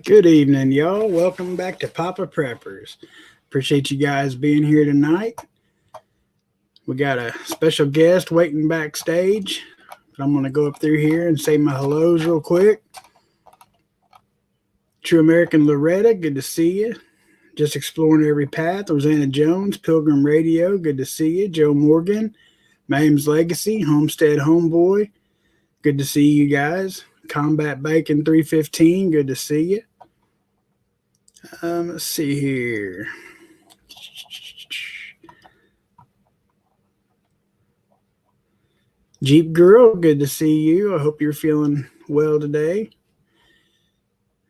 Good evening, y'all. Welcome back to Papa Preppers. Appreciate you guys being here tonight. We got a special guest waiting backstage. I'm going to go up through here and say my hellos real quick. True American Loretta, good to see you. Just exploring every path. Rosanna Jones, Pilgrim Radio, good to see you. Joe Morgan, Mames Legacy, Homestead Homeboy, good to see you guys. Combat Bacon 315, good to see you. Let's see here. Jeep Girl, good to see you. I hope you're feeling well today.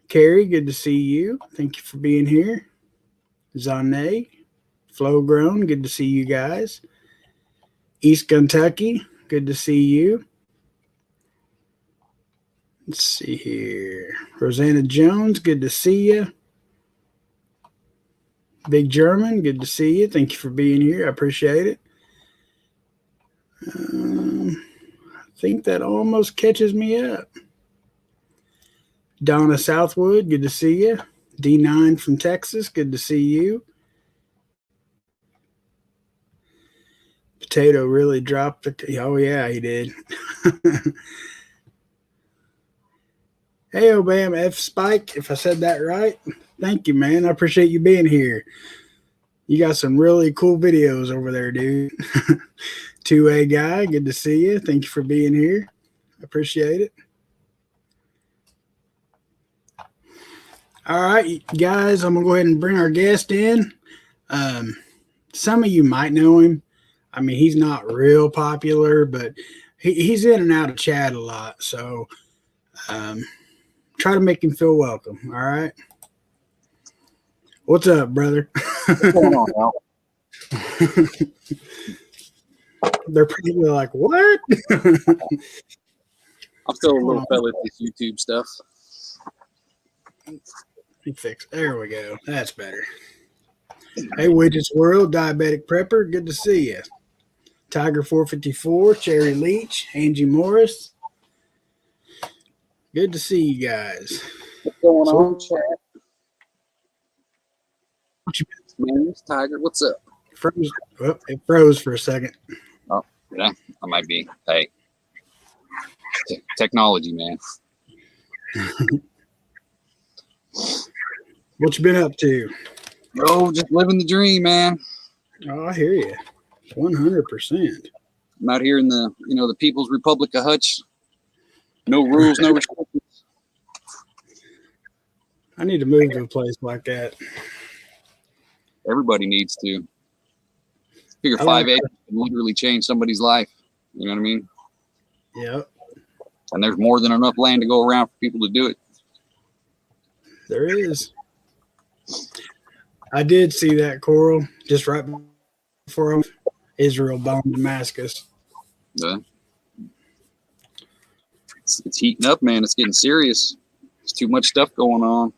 Carrie, good to see you. Thank you for being here. Zane, Flow Grown, good to see you guys. East Kentucky, good to see you. Let's see here. Rosanna Jones, good to see you. Big German, good to see you. Thank you for being here. I appreciate it. I think that almost catches me up. Donna Southwood, good to see you. D9 from Texas, good to see you. Potato really dropped the... Oh, yeah, he did. Hey, Obam F Spike, if I said that right. Thank you, man. I appreciate you being here. You got some really cool videos over there, dude. 2A guy, good to see you. Thank you for being here. I appreciate it. All right, guys, I'm going to go ahead and bring our guest in. Some of you might know him. I mean, he's not real popular, but he's in and out of chat a lot. So try to make him feel welcome. All right. What's up, brother? What's going on, Al? They're pretty like, what? I'm still a little fella at this YouTube stuff. There we go. That's better. Hey, Widgets World, Diabetic Prepper, good to see you. Tiger 454, Cherry Leach, Angie Morris. Good to see you guys. What's going on, chat? Man, it's Tiger. What's up? It froze for a second. Oh, yeah, I might be. Hey, technology, man. What you been up to? Oh, just living the dream, man. Oh, I hear you. 100%. I'm out here in the People's Republic of Hutch. No rules, no restrictions. I need to move to a place like that. Everybody needs to. Figure 5 acres can literally change somebody's life. You know what I mean? Yep. And there's more than enough land to go around for people to do it. There is. I did see that, Coral, just right before Israel bombed Damascus. Yeah. It's heating up, man. It's getting serious. There's too much stuff going on.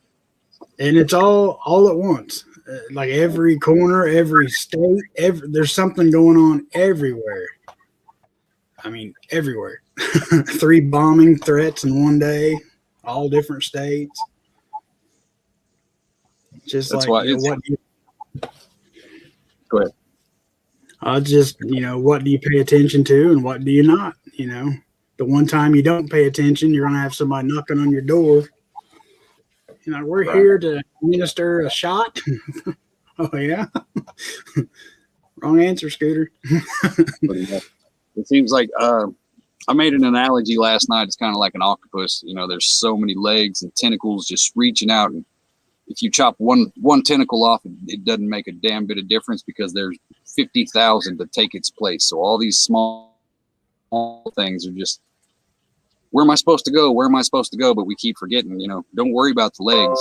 And it's all at once. Like every corner, every state, there's something going on everywhere. I mean, everywhere. 3 bombing threats in one day, all different states. Just that's like, why go ahead. What do you pay attention to and what do you not? The one time you don't pay attention, you're going to have somebody knocking on your door. We're here to administer a shot. Oh, yeah. Wrong answer, Scooter. It seems like I made an analogy last night. It's kind of like an octopus. There's so many legs and tentacles just reaching out. And if you chop one tentacle off, it doesn't make a damn bit of difference because there's 50,000 to take its place. So all these small things are just, where am I supposed to go? Where am I supposed to go? But we keep forgetting, don't worry about the legs.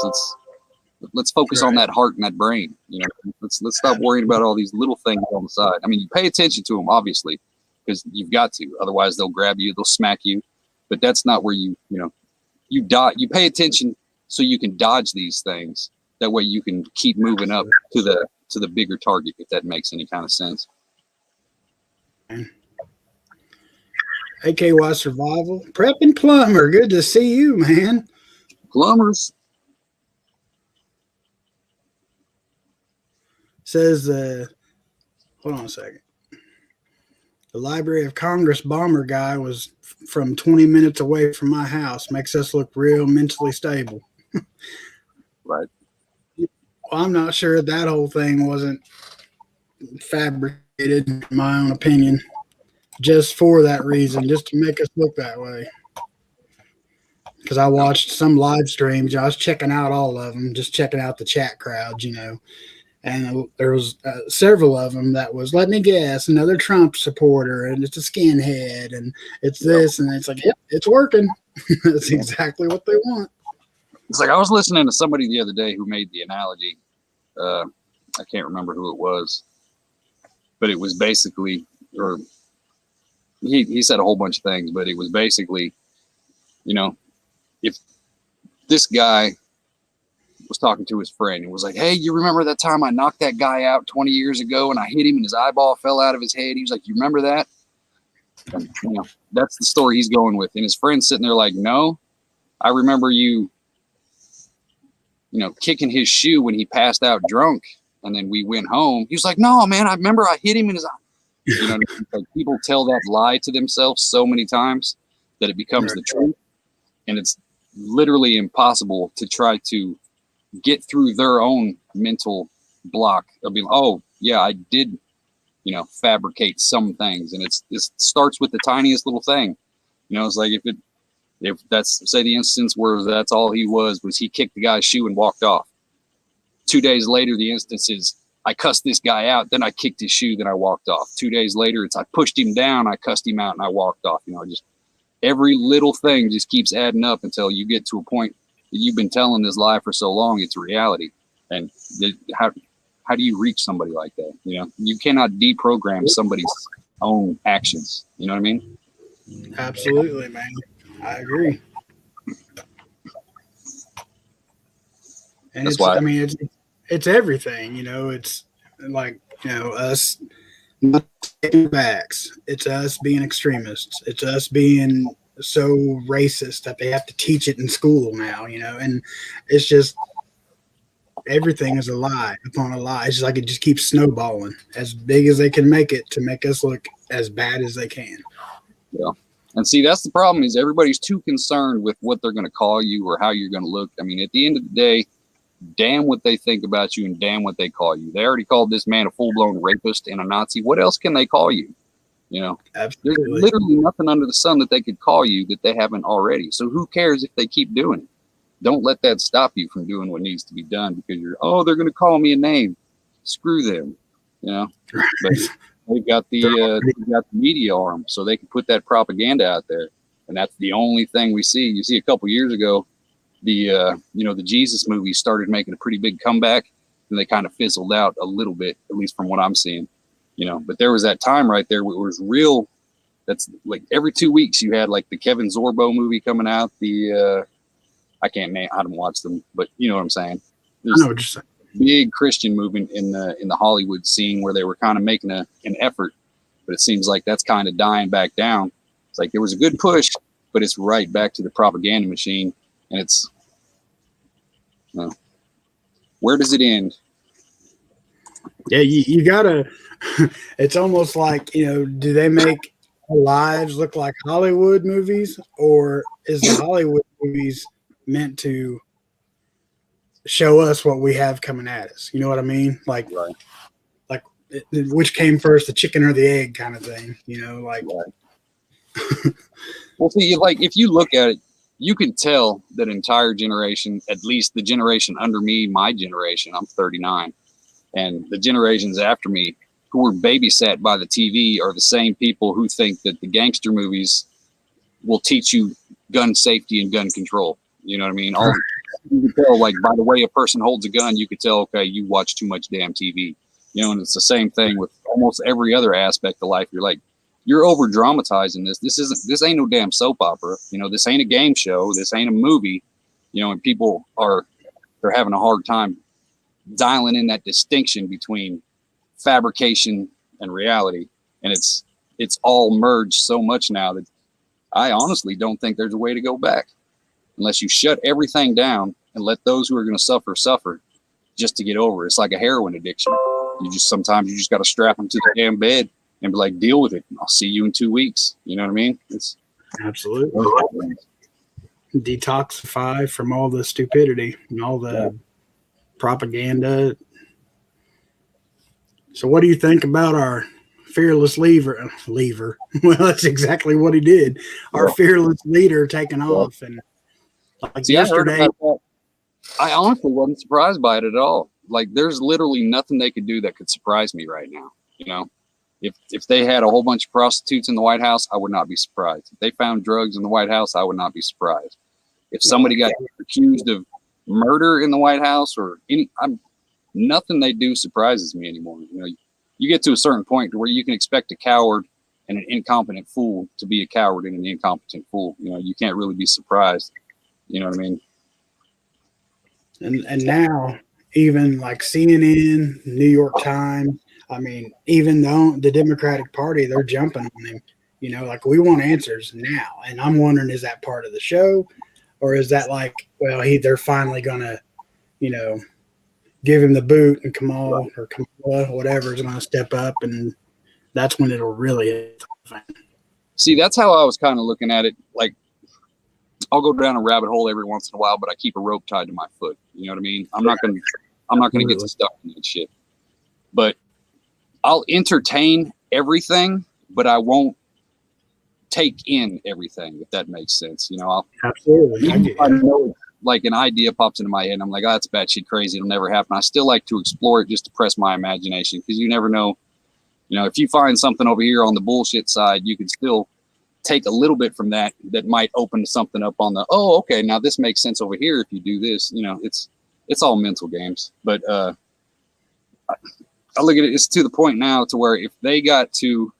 Let's focus on that heart and that brain. Let's stop worrying about all these little things on the side. I mean, you pay attention to them, obviously, because you've got to. Otherwise, they'll grab you, they'll smack you. But that's not where you pay attention so you can dodge these things. That way you can keep moving up to the bigger target, if that makes any kind of sense. AKY Survival. Prep and Plumber. Good to see you, man. Plumbers. Says hold on a second. The Library of Congress bomber guy was from 20 minutes away from my house. Makes us look real mentally stable. Right. Well, I'm not sure that whole thing wasn't fabricated, in my own opinion, just for that reason, just to make us look that way. Because I watched some live streams. I was checking out all of them, just checking out the chat crowds, and there was several of them that was, let me guess, another Trump supporter, and it's a skinhead, and it's this, and it's like, yep, it's working. That's exactly what they want. It's like I was listening to somebody the other day who made the analogy. I can't remember who it was, but it was basically, or he said a whole bunch of things, but it was basically, if this guy was talking to his friend and was like, hey, you remember that time I knocked that guy out 20 years ago and I hit him and his eyeball fell out of his head? He was like, you remember that? And, that's the story he's going with. And his friend's sitting there like, no, I remember you, kicking his shoe when he passed out drunk. And then we went home. He was like, no, man, I remember I hit him in his eye. Like people tell that lie to themselves so many times that it becomes the truth. And it's literally impossible to try to get through their own mental block of being, oh yeah, I did, fabricate some things. And it starts with the tiniest little thing. It's like if that's, say, the instance where that's all he was he kicked the guy's shoe and walked off. 2 days later, the instance is I cussed this guy out, then I kicked his shoe, then I walked off. 2 days later, it's I pushed him down, I cussed him out, and I walked off. Just every little thing just keeps adding up until you get to a point that you've been telling this lie for so long, it's reality. And how do you reach somebody like that? You cannot deprogram somebody's own actions. You know what I mean? Absolutely, man. I agree. And That's why, it's everything, it's like, us not taking backs. It's us being extremists. It's us being so racist that they have to teach it in school now, and it's just everything is a lie upon a lie. It's just like it just keeps snowballing as big as they can make it to make us look as bad as they can. Yeah. And see, that's the problem is everybody's too concerned with what they're going to call you or how you're going to look. I mean, at the end of the day, damn what they think about you and damn what they call you. They already called this man a full-blown rapist and a Nazi. What else can they call you? Absolutely. There's literally nothing under the sun that they could call you that they haven't already. So who cares if they keep doing it? Don't let that stop you from doing what needs to be done because they're going to call me a name. Screw them, But they've got the media arm, so they can put that propaganda out there, and that's the only thing we see. You see, a couple years ago, the Jesus movies started making a pretty big comeback, and they kind of fizzled out a little bit, at least from what I'm seeing. But there was that time right there where it was real. That's like every 2 weeks you had like the Kevin Sorbo movie coming out. I can't name, I haven't watched them, but you know what I'm saying. There's I know what you're saying. Big Christian movement in the Hollywood scene where they were kind of making an effort, but it seems like that's kind of dying back down. It's like there was a good push, but it's right back to the propaganda machine, and it's where does it end? Yeah, you gotta. It's almost like do they make our lives look like Hollywood movies, or is the Hollywood movies meant to show us what we have coming at us? You know what I mean? Like, Right. Like which came first, the chicken or the egg kind of thing? Like. Right. Well, see, like if you look at it, you can tell that entire generation, at least the generation under me, my generation, I'm 39, and the generations after me who were babysat by the TV are the same people who think that the gangster movies will teach you gun safety and gun control. You know what I mean? You can tell, like, by the way a person holds a gun, you could tell, okay, you watch too much damn TV. And it's the same thing with almost every other aspect of life. You're like, you're over dramatizing this. This ain't no damn soap opera. This ain't a game show. This ain't a movie. And people they're having a hard time dialing in that distinction between fabrication and reality. And it's all merged so much now that I honestly don't think there's a way to go back unless you shut everything down and let those who are going to suffer just to get over it. It's like a heroin addiction. Sometimes you just got to strap them to the damn bed and be like, deal with it. I'll see you in 2 weeks. You know what I mean? It's absolutely detoxify from all the stupidity and all the propaganda. So what do you think about our fearless leaver? Well, that's exactly what he did. Our fearless leader taking off. And like yesterday, I honestly wasn't surprised by it at all. Like, there's literally nothing they could do that could surprise me right now. You know, if they had a whole bunch of prostitutes in the White House, I would not be surprised. If they found drugs in the White House, I would not be surprised. If somebody got accused of murder in the White House or nothing they do surprises me anymore. You know, you get to a certain point to where you can expect a coward and an incompetent fool to be a coward and an incompetent fool. You know, you can't really be surprised. You know what I mean? And now even like CNN, New York Times, I mean, even though the Democratic Party, they're jumping on him. You know, like, we want answers now. And I'm wondering, is that part of the show? Or is that like, well, they're finally going to, you know, give him the boot and Kamala or Kamala, whatever, is going to step up, and that's when it'll really hit. See, that's how I was kind of looking at it. Like, I'll go down a rabbit hole every once in a while, but I keep a rope tied to my foot. You know what I mean? I'm not gonna get stuck in that shit. But I'll entertain everything, but I won't take in everything, if that makes sense. You know, absolutely. I know, like, an idea pops into my head and I'm like, oh, that's batshit crazy, it'll never happen. I still like to explore it just to press my imagination, because you never know. You know, if you find something over here on the bullshit side, you can still take a little bit from that might open something up on the, oh, okay, now this makes sense over here if you do this. You know, it's all mental games. But I look at it, it's to the point now to where if they got to,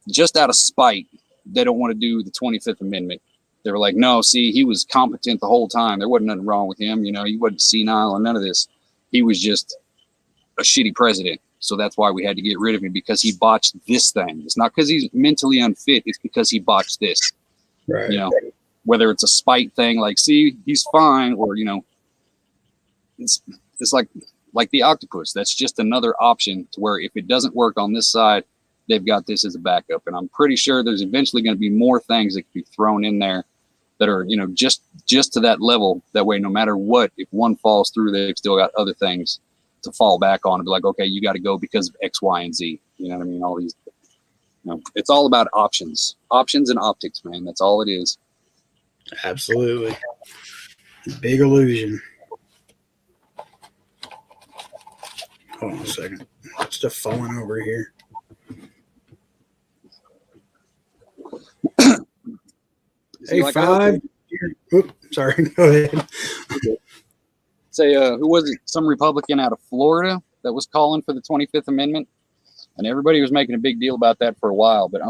just out of spite, they don't want to do the 25th Amendment. They were like, no, see, he was competent the whole time. There wasn't nothing wrong with him. You know, he wasn't senile or none of this. He was just a shitty president. So that's why we had to get rid of him, because he botched this thing. It's not because he's mentally unfit. It's because he botched this. Right. You know, whether it's a spite thing, like, see, he's fine, or, you know, it's like the octopus. That's just another option to where if it doesn't work on this side, they've got this as a backup. And I'm pretty sure there's eventually going to be more things that can be thrown in there that are, you know, just to that level. That way, no matter what, if one falls through, they've still got other things to fall back on and be like, okay, you got to go because of X, Y, and Z. You know what I mean? All these, you know, it's all about options and optics, man. That's all it is. Absolutely. Big illusion. Hold on a second. Stuff falling over here. Hey, like 5. Oops, sorry. Go ahead. Say, who was it? Some Republican out of Florida that was calling for the 25th Amendment, and everybody was making a big deal about that for a while. But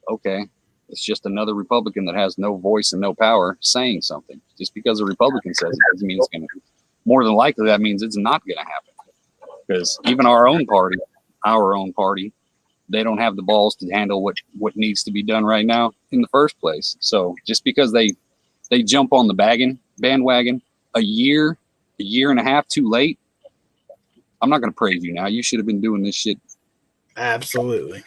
okay, it's just another Republican that has no voice and no power saying something. Just because a Republican says it doesn't mean it's going to. More than likely, that means it's not going to happen. Because even our own party, they don't have the balls to handle what needs to be done right now in the first place. So just because they jump on the bandwagon a year and a half too late, I'm not going to praise you now. You should have been doing this shit. Absolutely.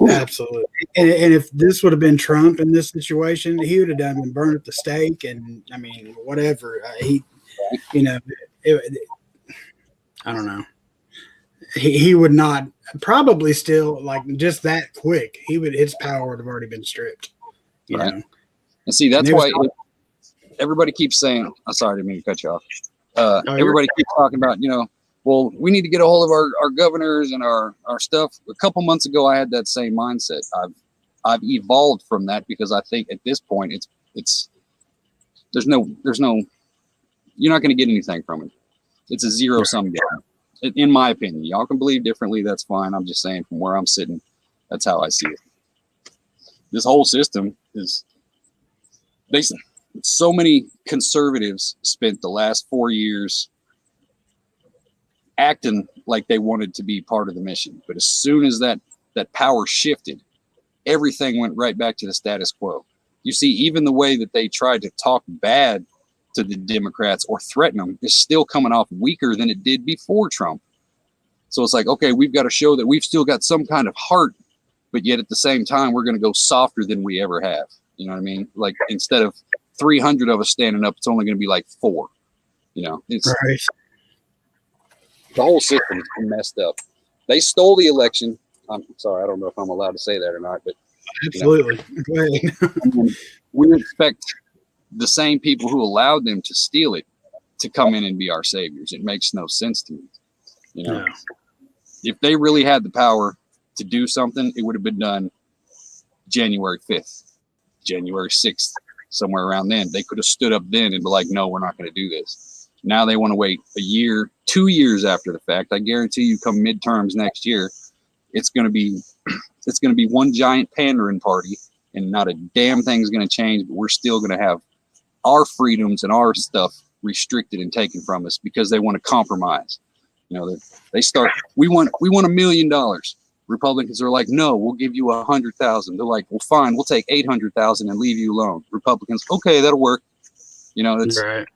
Absolutely. And if this would have been Trump in this situation, he would have done and burned at the stake. And I mean, whatever. You know, I don't know. He would not probably still, like, just that quick. His power would have already been stripped. You know? And see, that's why everybody keeps saying, I'm sorry, I didn't mean to cut you off. Everybody keeps talking about, you know, well, we need to get a hold of our governors and our stuff. A couple months ago, I had that same mindset. I've evolved from that, because I think at this point it's there's no you're not going to get anything from it. It's a zero-sum game, in my opinion. Y'all can believe differently. That's fine. I'm just saying, from where I'm sitting, that's how I see it. This whole system is basically, so many conservatives spent the last 4 years acting like they wanted to be part of the mission. But as soon as that power shifted, everything went right back to the status quo. You see, even the way that they tried to talk bad to the Democrats or threaten them is still coming off weaker than it did before Trump. So it's like, okay, we've got to show that we've still got some kind of heart, but yet at the same time, we're going to go softer than we ever have. You know what I mean? Like instead of 300 of us standing up, it's only going to be like 4. You know, it's Right. the whole system is messed up. They stole the election. I'm sorry, I don't know if I'm allowed to say that or not, but Absolutely. Go ahead. we expect the same people who allowed them to steal it to come in and be our saviors. It makes no sense to me. You know, No. if they really had the power to do something, it would have been done January 5th, January 6th, somewhere around then. They could have stood up then and be like, no, we're not going to do this. Now they want to wait a year, 2 years after the fact. I guarantee you come midterms next year, it's going to be one giant pandering party, and not a damn thing's going to change, but we're still going to have our freedoms and our stuff restricted and taken from us because they want to compromise. You know, they start, we want $1 million. Republicans are like, no, we'll give you 100,000. They're like, well, fine, we'll take 800,000 and leave you alone. Republicans, okay, that'll work. You know, it's Right.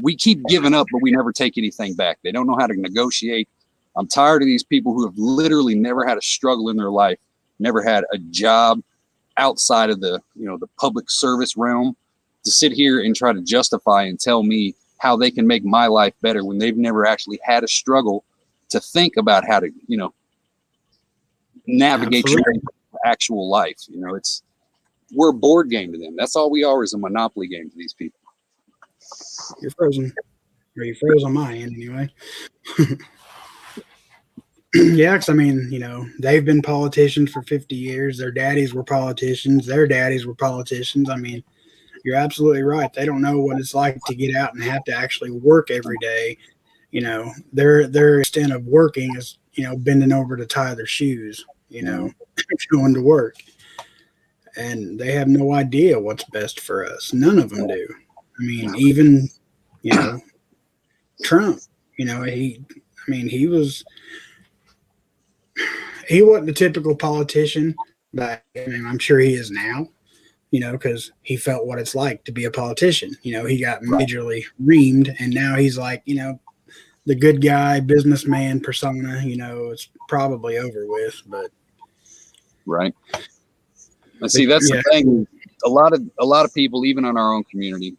we keep giving up, but we never take anything back. They don't know how to negotiate. I'm tired of these people who have literally never had a struggle in their life, never had a job outside of the, you know, the public service realm, to sit here and try to justify and tell me how they can make my life better when they've never actually had a struggle to think about how to, you know, navigate your actual life. You know, we're a board game to them. That's all we are, is a Monopoly game to these people. You're frozen. Or you froze on my end anyway. Yeah, because I mean, you know, they've been politicians for 50 years. Their daddies were politicians. Their daddies were politicians. I mean, you're absolutely right. They don't know what it's like to get out and have to actually work every day. You know, their extent of working is, you know, bending over to tie their shoes, you know, going to work. And they have no idea what's best for us. None of them do. I mean, even, you know, Trump, you know, he wasn't the typical politician, but I mean, I'm sure he is now, you know, because he felt what it's like to be a politician. You know, he got majorly reamed, and now he's like, you know, the good guy, businessman persona. You know, it's probably over with, but right. And see, that's the thing. A lot of people, even in our own community,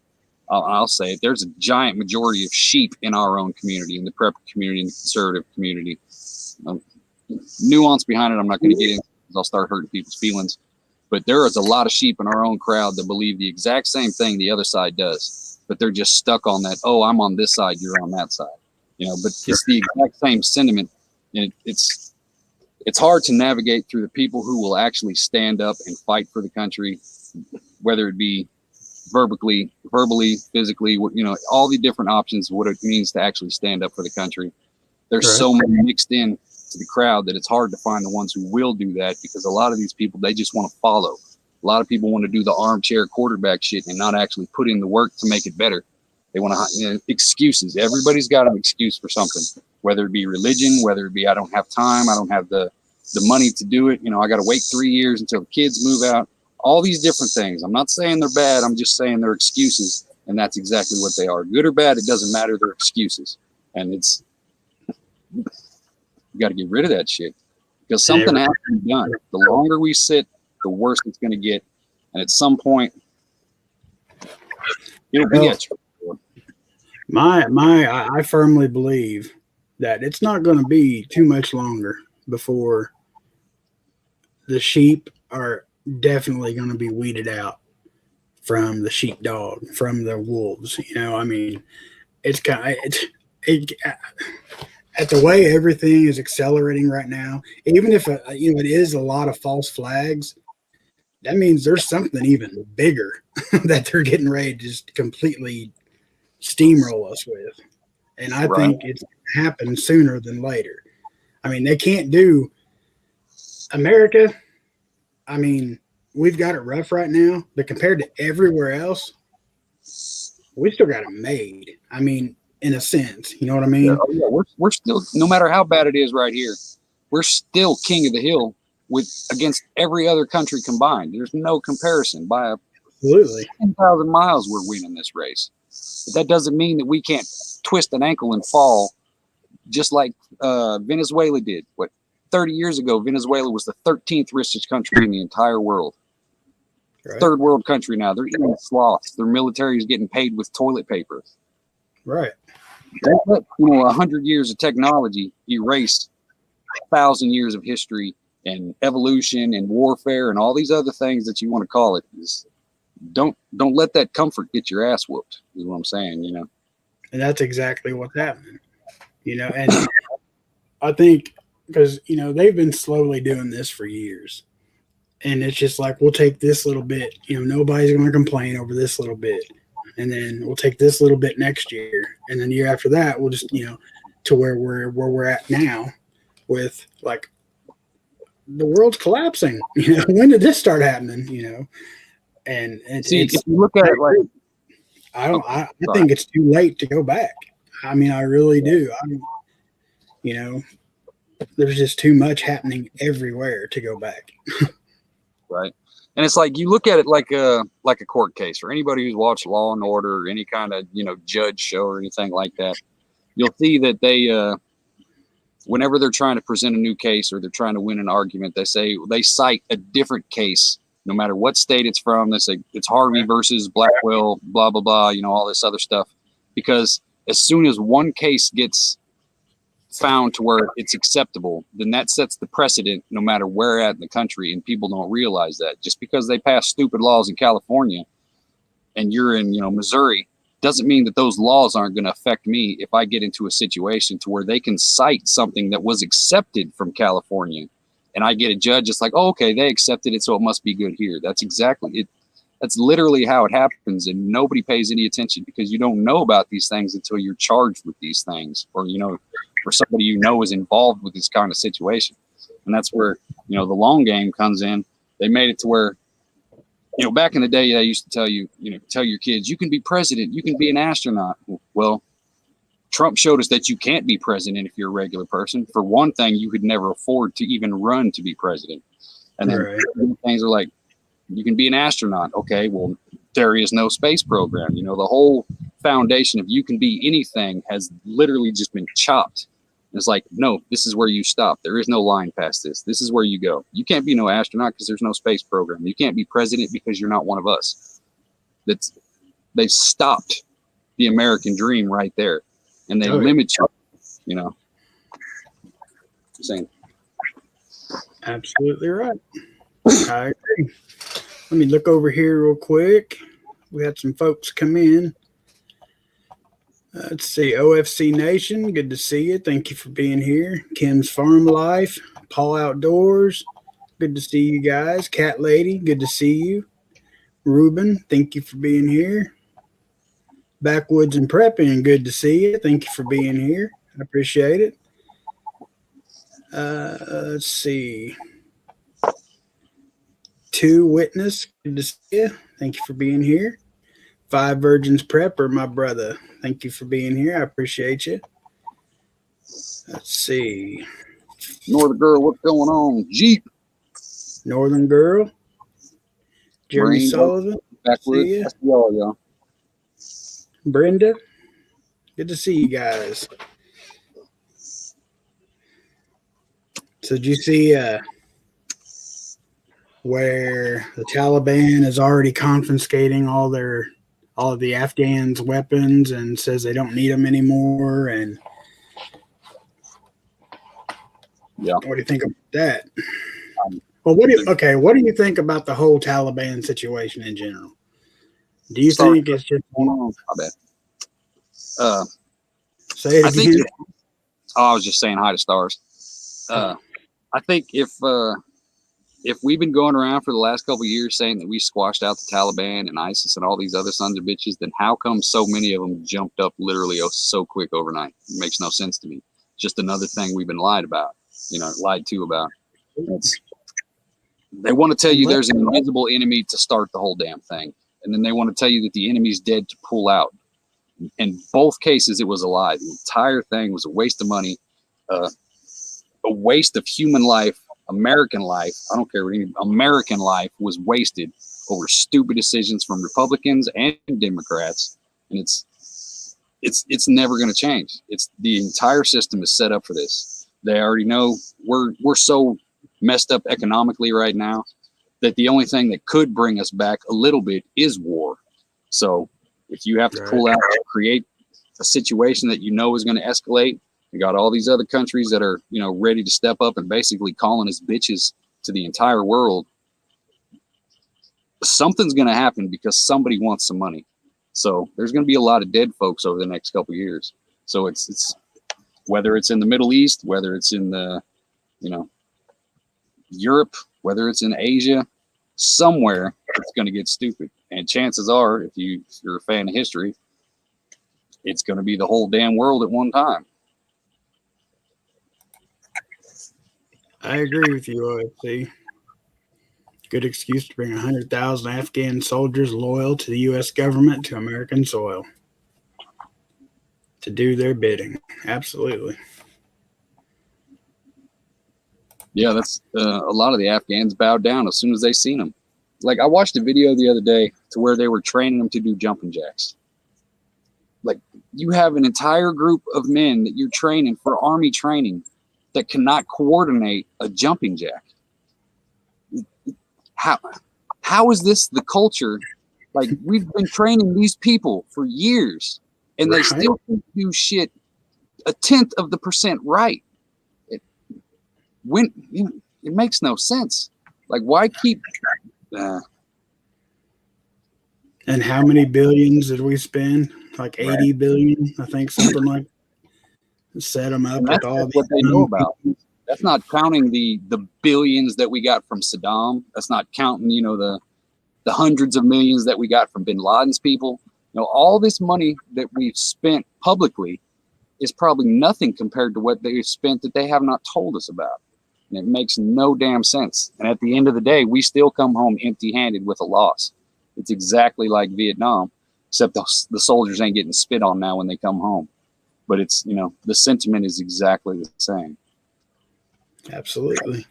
I'll say it, there's a giant majority of sheep in our own community, in the prep community, in the conservative community. Nuance behind it, I'm not going to get into because I'll start hurting people's feelings. But there is a lot of sheep in our own crowd that believe the exact same thing the other side does, but they're just stuck on that. Oh, I'm on this side, you're on that side. You know, but it's the exact same sentiment, and it's hard to navigate through the people who will actually stand up and fight for the country, whether it be verbally, physically, you know, all the different options, what it means to actually stand up for the country. There's so many mixed in to the crowd that it's hard to find the ones who will do that, because a lot of these people, they just want to follow. A lot of people want to do the armchair quarterback shit and not actually put in the work to make it better. They want to, you know, excuses. Everybody's got an excuse for something, whether it be religion, whether it be I don't have time, I don't have the money to do it. You know, I got to wait 3 years until the kids move out. All these different things. I'm not saying they're bad. I'm just saying they're excuses, and that's exactly what they are. Good or bad, it doesn't matter. They're excuses, and you got to get rid of that shit, because something has to be done. The longer we sit, the worse it's going to get, and at some point, it'll be at you. I firmly believe that it's not going to be too much longer before the sheep are definitely going to be weeded out from the sheepdog, from the wolves. You know, I mean, it's kind of at the way everything is accelerating right now. Even if you know, it is a lot of false flags, that means there's something even bigger that they're getting ready to just completely steamroll us with. And I think it's going to happen sooner than later. I mean, they can't do America. I mean, we've got it rough right now, but compared to everywhere else, we still got it made. I mean, in a sense, you know what I mean? We're still, no matter how bad it is right here, we're still king of the hill against every other country combined. There's no comparison by Absolutely. 10,000 miles we're winning this race. But that doesn't mean that we can't twist an ankle and fall, just like Venezuela did. 30 years ago, Venezuela was the 13th richest country in the entire world. Right. Third world country now. They're eating sloths. Their military is getting paid with toilet paper. Right. Don't let 100 years of technology erase 1,000 years of history and evolution and warfare and all these other things that you want to call it. Don't let that comfort get your ass whooped, is what I'm saying, And that's exactly what's happening, and I think because, they've been slowly doing this for years, and it's just like, we'll take this little bit, nobody's going to complain over this little bit, and then we'll take this little bit next year, and then the year after that, we'll just, to where we're at now with, like, the world's collapsing. When did this start happening? And if you look at it like, I think it's too late to go back. I mean, I really do. There's just too much happening everywhere to go back. Right. And it's like, you look at it like a court case, or anybody who's watched Law and Order or any kind of, judge show or anything like that. You'll see that they, whenever they're trying to present a new case or they're trying to win an argument, they cite a different case, no matter what state it's from. They say it's Harvey versus Blackwell, blah, blah, blah, all this other stuff. Because as soon as one case gets found to where it's acceptable, then that sets the precedent no matter where at in the country. And people don't realize that just because they pass stupid laws in California and you're in, Missouri, doesn't mean that those laws aren't going to affect me if I get into a situation to where they can cite something that was accepted from California. And I get a judge, it's like, oh, okay, they accepted it, so it must be good here. That's exactly it. That's literally how it happens, and nobody pays any attention because you don't know about these things until you're charged with these things, or or somebody is involved with this kind of situation. And that's where the long game comes in. They made it to where back in the day they used to tell you, tell your kids, you can be president, you can be an astronaut. Well, Trump showed us that you can't be president if you're a regular person. For one thing, you could never afford to even run to be president. And then things are like, you can be an astronaut. Okay, well, there is no space program. The whole foundation of you can be anything has literally just been chopped. It's like, no, this is where you stop. There is no line past this. This is where you go. You can't be no astronaut because there's no space program. You can't be president because you're not one of us. They've stopped the American dream right there. And they limit you, saying. Absolutely right. I agree. Let me look over here real quick. We had some folks come in. Let's see. OFC Nation, good to see you. Thank you for being here. Kim's Farm Life, Paul Outdoors, good to see you guys. Cat Lady, good to see you. Ruben, thank you for being here. Backwoods and Prepping, good to see you. Thank you for being here. I appreciate it. Let's see. Two Witness, good to see you. Thank you for being here. Five Virgins Prepper, my brother. Thank you for being here. I appreciate you. Let's see. Northern Girl, what's going on? Jeep. Northern Girl. Jeremy Marine Sullivan. Backwoods. See you. That's y'all. Brenda, good to see you guys. So did you see where the Taliban is already confiscating all of the Afghans' weapons and says they don't need them anymore? And what do you think about that? Well, what do you think about the whole Taliban situation in general? Do you think it's just my bad? Say it again. I was just saying hi to Stars. I think if we've been going around for the last couple of years saying that we squashed out the Taliban and ISIS and all these other sons of bitches, then how come so many of them jumped up literally so quick overnight? It makes no sense to me. Just another thing we've been lied to about. They want to tell you there's an invisible enemy to start the whole damn thing. And then they want to tell you that the enemy's dead to pull out. In both cases, it was a lie. The entire thing was a waste of money, a waste of human life, American life. I don't care what American life was wasted over stupid decisions from Republicans and Democrats, and it's never going to change. It's the entire system is set up for this. They already know we're so messed up economically right now that the only thing that could bring us back a little bit is war. So if you have to pull out to create a situation that you know is going to escalate, you got all these other countries that are, you know, ready to step up and basically calling us bitches to the entire world. Something's going to happen because somebody wants some money. So there's going to be a lot of dead folks over the next couple of years. So it's whether it's in the Middle East, whether it's in the, you know, Europe, whether it's in Asia, somewhere it's going to get stupid. And chances are, if you're a fan of history, it's going to be the whole damn world at one time. I agree with you, OFC. Good excuse to bring 100,000 Afghan soldiers loyal to the U.S. government to American soil to do their bidding. Absolutely. Yeah, that's a lot of the Afghans bowed down as soon as they seen them. Like, I watched a video the other day to where they were training them to do jumping jacks. Like, you have an entire group of men that you're training for army training that cannot coordinate a jumping jack. How is this the culture? Like, we've been training these people for years, and they still do shit 0.1% right. It makes no sense. Like, why keep? And how many billions did we spend? Like 80 billion, I think, something like that. Set them up with all what they know about. That's not counting the billions that we got from Saddam. That's not counting, you know, the hundreds of millions that we got from Bin Laden's people. You know, all this money that we've spent publicly is probably nothing compared to what they've spent that they have not told us about. And it makes no damn sense. And at the end of the day, we still come home empty-handed with a loss. It's exactly like Vietnam, except the soldiers ain't getting spit on now when they come home. But it's, you know, the sentiment is exactly the same. Absolutely.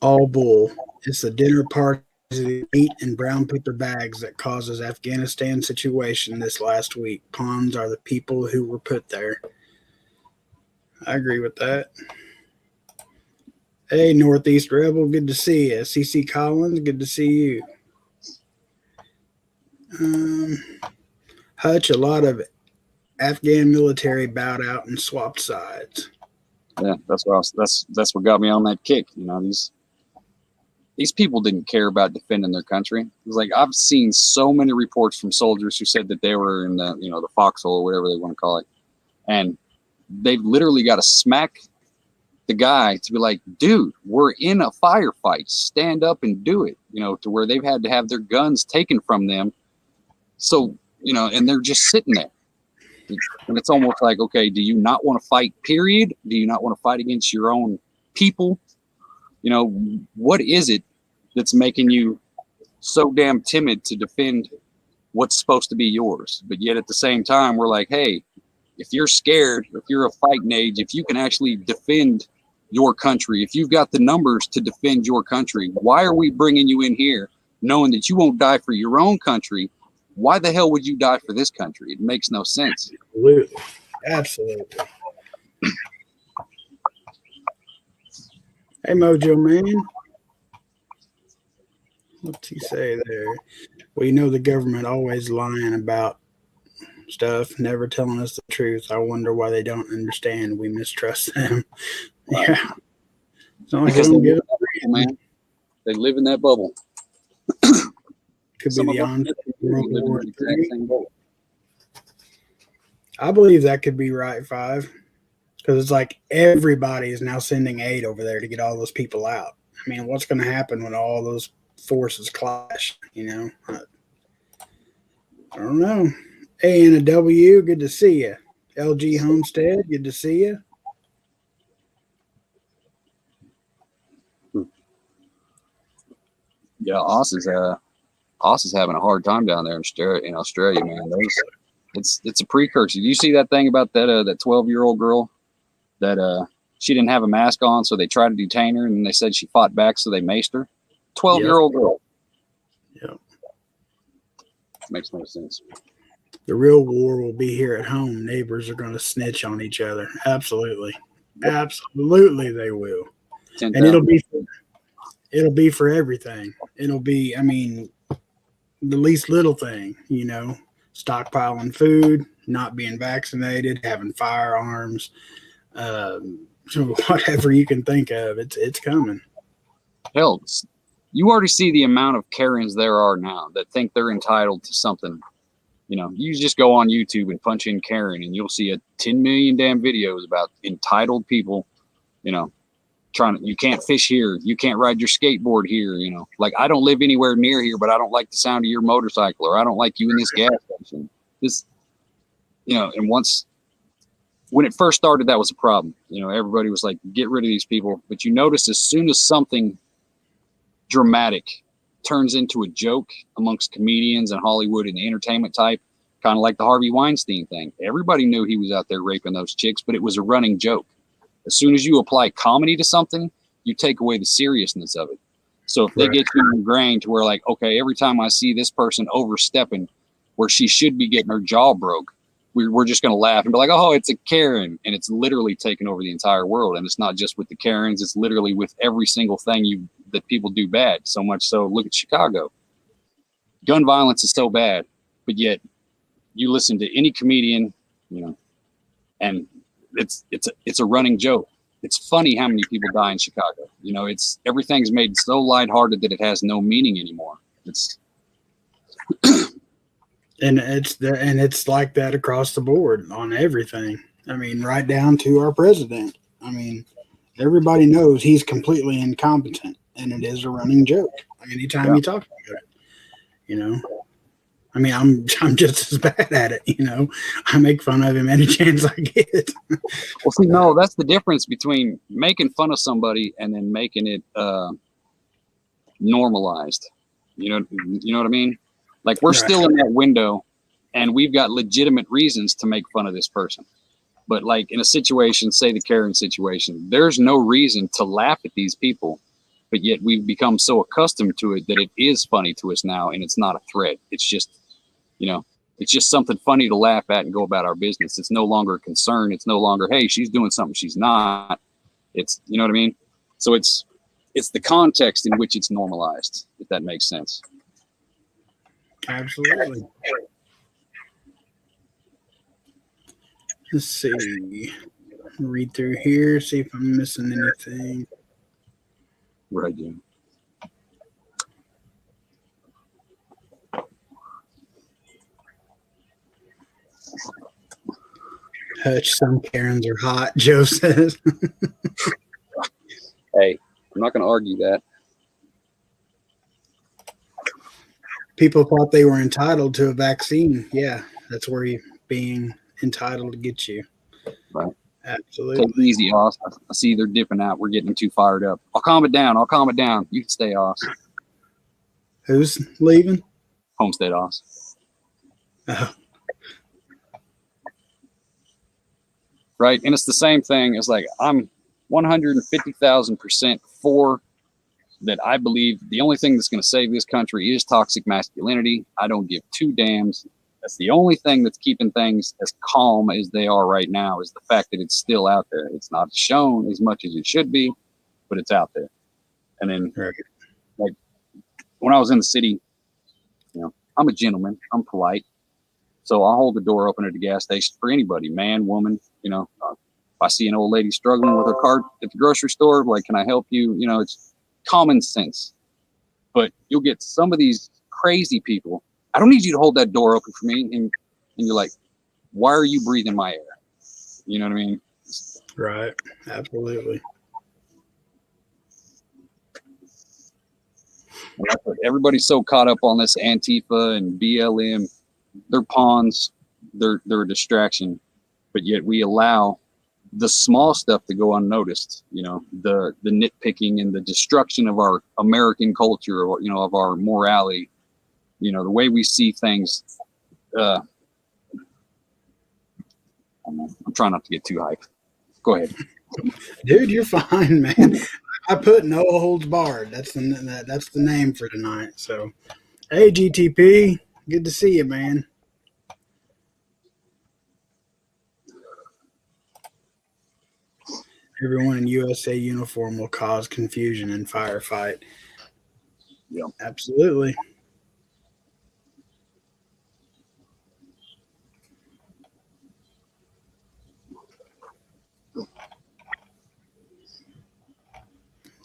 All bull. It's the dinner parties, the meat and brown paper bags that causes Afghanistan situation this last week. Pawns are the people who were put there. I agree with that. Hey, Northeast Rebel, good to see you. CC Collins, good to see you. Hutch, a lot of Afghan military bowed out and swapped sides. Yeah, that's what got me on that kick. You know, these people didn't care about defending their country. It was like, I've seen so many reports from soldiers who said that they were in the, you know, the foxhole or whatever they want to call it, and they've literally got to smack the guy to be like, dude, we're in a firefight. Stand up and do it. You know, to where they've had to have their guns taken from them. So, you know, and they're just sitting there. And it's almost like, okay, do you not want to fight, period? Do you not want to fight against your own people? You know, what is it that's making you so damn timid to defend what's supposed to be yours? But yet at the same time, we're like, hey, if you're scared, if you're a fighting age, if you can actually defend your country, if you've got the numbers to defend your country, why are we bringing you in here knowing that you won't die for your own country? Why the hell would you die for this country? It makes no sense. Absolutely. Absolutely. Hey, Mojo Man. What's he say there? Well, you know the government always lying about stuff, never telling us the truth. I wonder why they don't understand. We mistrust them. Yeah. It's not like they don't give a reason, man. They live in that bubble. Could be the World War III. I believe that could be right, 5. Because it's like everybody is now sending aid over there to get all those people out. I mean, what's going to happen when all those forces clash, you know? I don't know. A and a W, good to see you. LG Homestead, good to see you. Yeah, Oz is having a hard time down there in Australia, man. It's a precursor. Do you see that thing about that 12-year-old girl that she didn't have a mask on, so they tried to detain her, and they said she fought back, so they maced her? 12-year-old girl. Yep. Makes no sense. The real war will be here at home. Neighbors are going to snitch on each other. Absolutely. Yep. Absolutely they will. 10,000. And it'll be for everything. It'll be, I mean, the least little thing, you know, stockpiling food, not being vaccinated, having firearms, so whatever you can think of, it's coming. Hell, you already see the amount of Karens there are now that think they're entitled to something. You know, you just go on YouTube and punch in Karen, and you'll see 10 million damn videos about entitled people. You know, you can't fish here, you can't ride your skateboard here. You know, like, I don't live anywhere near here, but I don't like the sound of your motorcycle, or I don't like you in this gas station. This, you know, and when it first started, that was a problem. You know, everybody was like, get rid of these people. But you notice as soon as something dramatic turns into a joke amongst comedians and Hollywood and the entertainment type, kind of like the Harvey Weinstein thing. Everybody knew he was out there raping those chicks, but it was a running joke. As soon as you apply comedy to something, you take away the seriousness of it. So if they get you ingrained to where, like, okay, every time I see this person overstepping where she should be getting her jaw broke, we're just going to laugh and be like, oh, it's a Karen. And it's literally taken over the entire world. And it's not just with the Karens. It's literally with every single thing that people do bad. So much so, look at Chicago. Gun violence is so bad, but yet you listen to any comedian, you know, and it's a running joke. It's funny how many people die in Chicago. You know, everything's made so lighthearted that it has no meaning anymore. It's And it's like that across the board on everything. I mean, right down to our president. I mean, everybody knows he's completely incompetent, and it is a running joke anytime you talk about it. You know, I mean, I'm just as bad at it. You know, I make fun of him any chance I get. Well, see, no, that's the difference between making fun of somebody and then making it normalized. You know what I mean? Like, we're still in that window, and we've got legitimate reasons to make fun of this person. But like in a situation, say the Karen situation, there's no reason to laugh at these people, but yet we've become so accustomed to it that it is funny to us now, and it's not a threat. It's just, you know, it's just something funny to laugh at and go about our business. It's no longer a concern. It's no longer, hey, she's doing something she's not. It's, you know what I mean? So it's the context in which it's normalized, if that makes sense. Absolutely. Let's see. Read through here, see if I'm missing anything. Right, yeah. Hutch, some Karens are hot, Joe says. Hey, I'm not going to argue that. People thought they were entitled to a vaccine. Yeah, that's where you being entitled to get you. Right. Absolutely. Take it easy, Oz. I see they're dipping out. We're getting too fired up. I'll calm it down. You can stay, Oz. Who's leaving? Homestead, Oz. Oh. Right. And it's the same thing. It's like, I'm 150,000% for that. I believe the only thing that's going to save this country is toxic masculinity. I don't give two damns. That's the only thing that's keeping things as calm as they are right now, is the fact that it's still out there. It's not shown as much as it should be, but it's out there. And then, like, when I was in the city, you know, I'm a gentleman. I'm polite. So I'll hold the door open at the gas station for anybody, man, woman. You know, if I see an old lady struggling with her cart at the grocery store, like, can I help you? You know, it's common sense. But you'll get some of these crazy people. I don't need you to hold that door open for me. And you're like, why are you breathing my air? You know what I mean? Right. Absolutely. Everybody's so caught up on this Antifa and BLM. They're pawns. They're a distraction. But yet we allow the small stuff to go unnoticed. You know, the nitpicking and the destruction of our American culture, or, you know, of our morality. You know, the way we see things. I'm trying not to get too hyped. Go ahead. Dude, you're fine, man. I put no holds barred. That's the name for tonight. So, hey GTP, good to see you, man. Everyone in USA uniform will cause confusion in firefight. Yeah. Absolutely.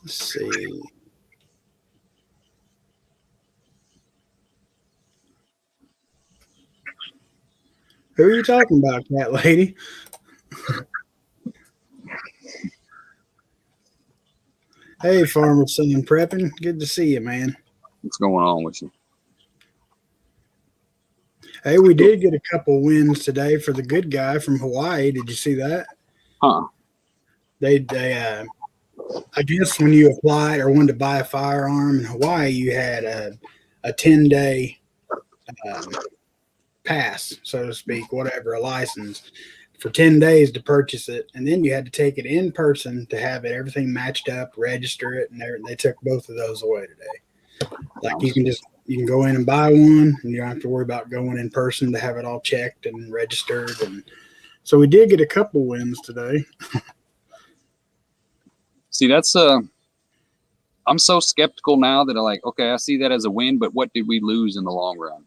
Let's see. Who are you talking about, cat lady? Hey, Farmer Son Prepping. Good to see you, man. What's going on with you? Hey, we did get a couple wins today for the good guy from Hawaii. Did you see that? Huh. They I guess when you applied or wanted to buy a firearm in Hawaii, you had a 10-day pass, so to speak, whatever, a license for 10 days to purchase it. And then you had to take it in person to have it, everything matched up, register it. And they took both of those away today. Like you can go in and buy one and you don't have to worry about going in person to have it all checked and registered. And so we did get a couple wins today. See, that's I'm so skeptical now that I'm like, okay, I see that as a win, but what did we lose in the long run?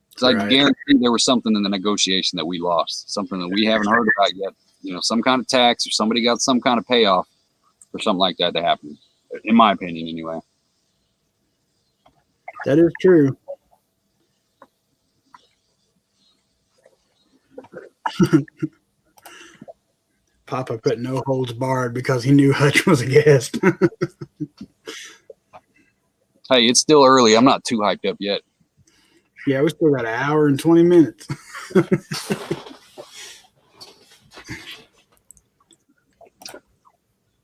Because I guarantee there was something in the negotiation that we lost, something that we haven't heard about yet. You know, some kind of tax or somebody got some kind of payoff or something like that happened, in my opinion, anyway. That is true. Papa put no holds barred because he knew Hutch was a guest. Hey, it's still early. I'm not too hyped up yet. Yeah, we still got an hour and 20 minutes.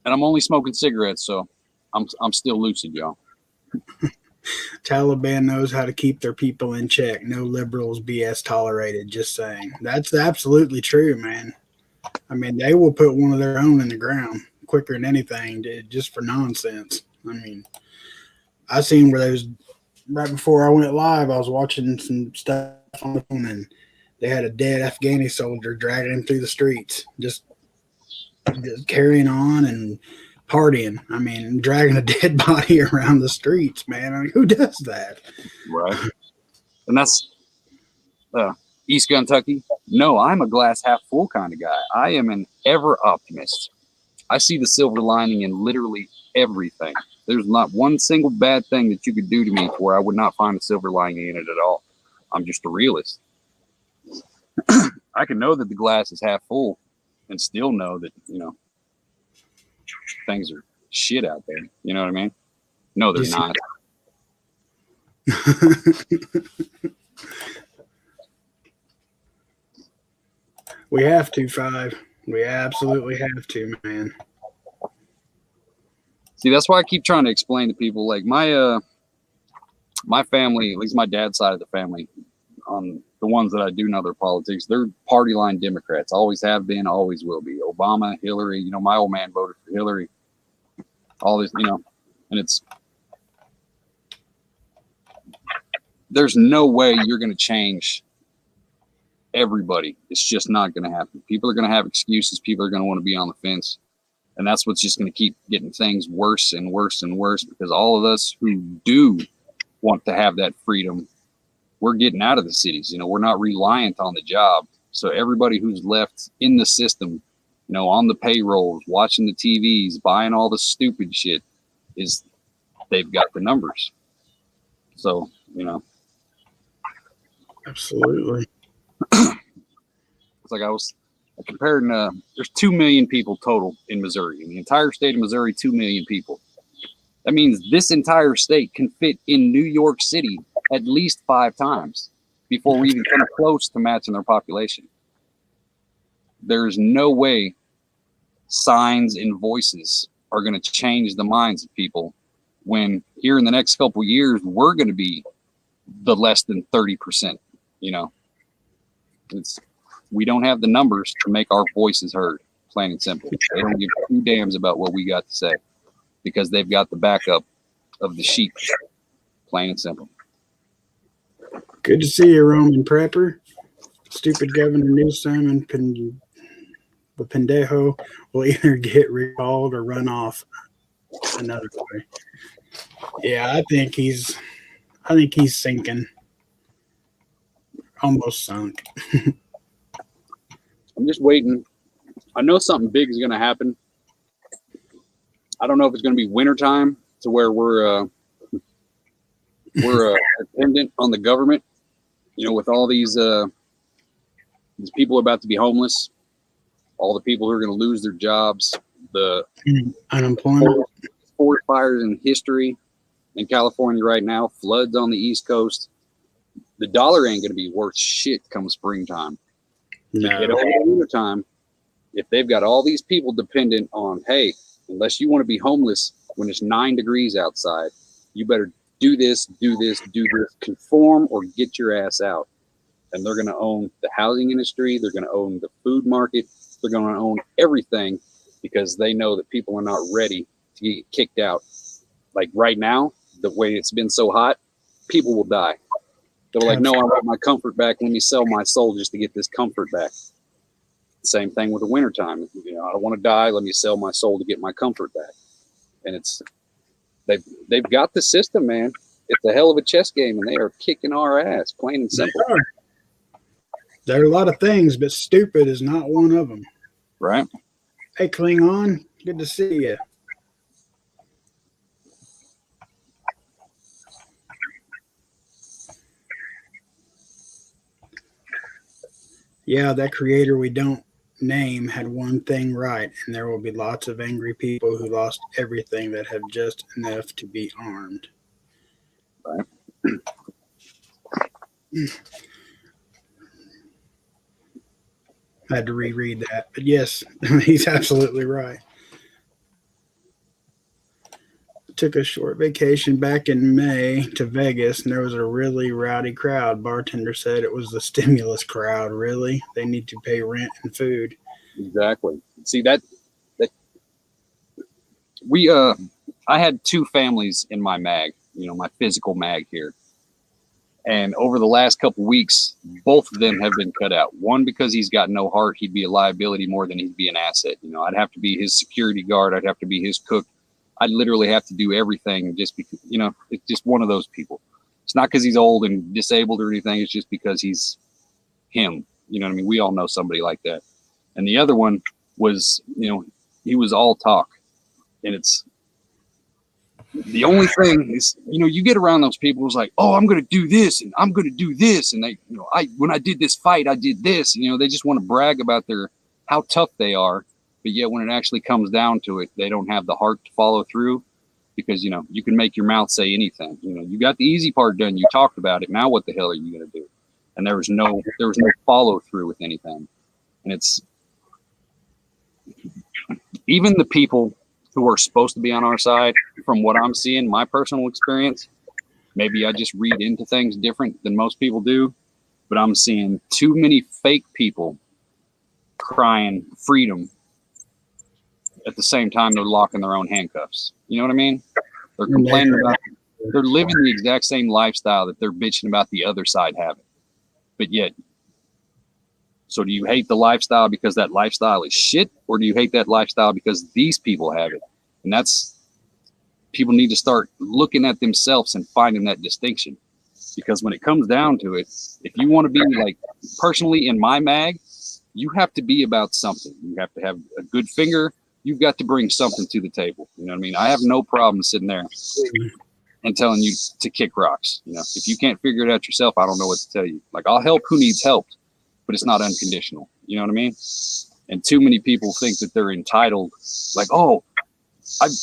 And I'm only smoking cigarettes, so I'm still lucid, y'all. Taliban knows how to keep their people in check. No liberals BS tolerated. Just saying. That's absolutely true, man. I mean, they will put one of their own in the ground quicker than anything, just for nonsense. I mean, I seen where they was right before I went live. I was watching some stuff on the phone, and they had a dead Afghani soldier dragging him through the streets, just carrying on and partying. I mean, dragging a dead body around the streets, man. I mean, who does that? Right. And that's East Kentucky. No, I'm a glass half full kind of guy. I am an ever optimist. I see the silver lining in literally everything. There's not one single bad thing that you could do to me where I would not find a silver lining in it at all. I'm just a realist. I can know that the glass is half full and still know that, you know, things are shit out there. You know what I mean? No, they're not. We have to, Five. We absolutely have to, man. See, that's why I keep trying to explain to people, like my family, at least my dad's side of the family, the ones that I do know their politics, they're party line Democrats. Always have been, always will be. Obama, Hillary, you know, my old man voted for Hillary. All this, you know, and there's no way you're going to change everybody. It's just not going to happen. People are going to have excuses. People are going to want to be on the fence. And that's what's just going to keep getting things worse and worse and worse, because all of us who do want to have that freedom, we're getting out of the cities. You know, we're not reliant on the job. So everybody who's left in the system, you know, on the payrolls, watching the TVs, buying all the stupid shit, they've got the numbers. So, you know. Absolutely. It's like I was comparing, there's 2 million people total in Missouri. In the entire state of Missouri, 2 million people. That means this entire state can fit in New York City at least 5 times before we even come close to matching their population. There's no way signs and voices are going to change the minds of people when here in the next couple of years, we're going to be the less than 30%, you know. We don't have the numbers to make our voices heard, plain and simple. They don't give 2 damns about what we got to say. because they've got the backup of the sheep. Plain and simple. Good to see you, Roman Prepper. Stupid Governor Newsom and the pendejo will either get recalled or run off another way. Yeah, I think he's sinking. Almost sunk. I'm just waiting. I know something big is going to happen. I don't know if it's going to be wintertime to where we're dependent on the government. You know, with all these people about to be homeless, all the people who are going to lose their jobs, the unemployment, forest fires in history in California right now, floods on the East Coast. The dollar ain't going to be worth shit come springtime. No. To get over the wintertime, if they've got all these people dependent on, hey, unless you want to be homeless when it's 9 degrees outside, you better do this, conform or get your ass out. And they're going to own the housing industry. They're going to own the food market. They're going to own everything because they know that people are not ready to get kicked out. Like right now, the way it's been so hot, people will die. They're like, no, I want my comfort back. Let me sell my soul just to get this comfort back. Same thing with the wintertime. You know, I don't want to die. Let me sell my soul to get my comfort back. And they've got the system, man. It's a hell of a chess game, and they are kicking our ass, plain and simple. There are a lot of things, but stupid is not one of them. Right. Hey, Klingon, good to see you. Yeah, that creator we don't name had one thing right, and there will be lots of angry people who lost everything that have just enough to be armed. Right. I had to reread that, but yes, he's absolutely right. Took a short vacation back in May to Vegas, and there was a really rowdy crowd. Bartender said it was the stimulus crowd. Really? They need to pay rent and food. Exactly. See that I had 2 families in my mag, you know, my physical mag here. And over the last couple weeks, both of them have been cut out. One, because he's got no heart. He'd be a liability more than he'd be an asset. You know, I'd have to be his security guard. I'd have to be his cook. I'd literally have to do everything just because, you know, it's just one of those people. It's not because he's old and disabled or anything. It's just because he's him. You know what I mean? We all know somebody like that. And the other one was, you know, he was all talk. And it's the only thing is, you know, you get around those people who's like, oh, I'm going to do this and I'm going to do this. And they, you know, when I did this fight, I did this. You know, they just want to brag about how tough they are. But yet when it actually comes down to it, they don't have the heart to follow through because, you know, you can make your mouth say anything. You know, you got the easy part done. You talked about it. Now what the hell are you going to do? And there was no follow through with anything. And it's even the people who are supposed to be on our side, from what I'm seeing, my personal experience, maybe I just read into things different than most people do, but I'm seeing too many fake people crying freedom at the same time they're locking their own handcuffs. You know what I mean? They're complaining about, they're living the exact same lifestyle that they're bitching about the other side having. But yet, so do you hate the lifestyle because that lifestyle is shit, or do you hate that lifestyle because these people have it? And that's, people need to start looking at themselves and finding that distinction. Because when it comes down to it, if you want to be like, personally in my mag, you have to be about something. You have to have a good finger. You've got to bring something to the table. You know what I mean? I have no problem sitting there and telling you to kick rocks. You know, if you can't figure it out yourself, I don't know what to tell you. Like, I'll help who needs help, but it's not unconditional. You know what I mean? And too many people think that they're entitled. Like, oh,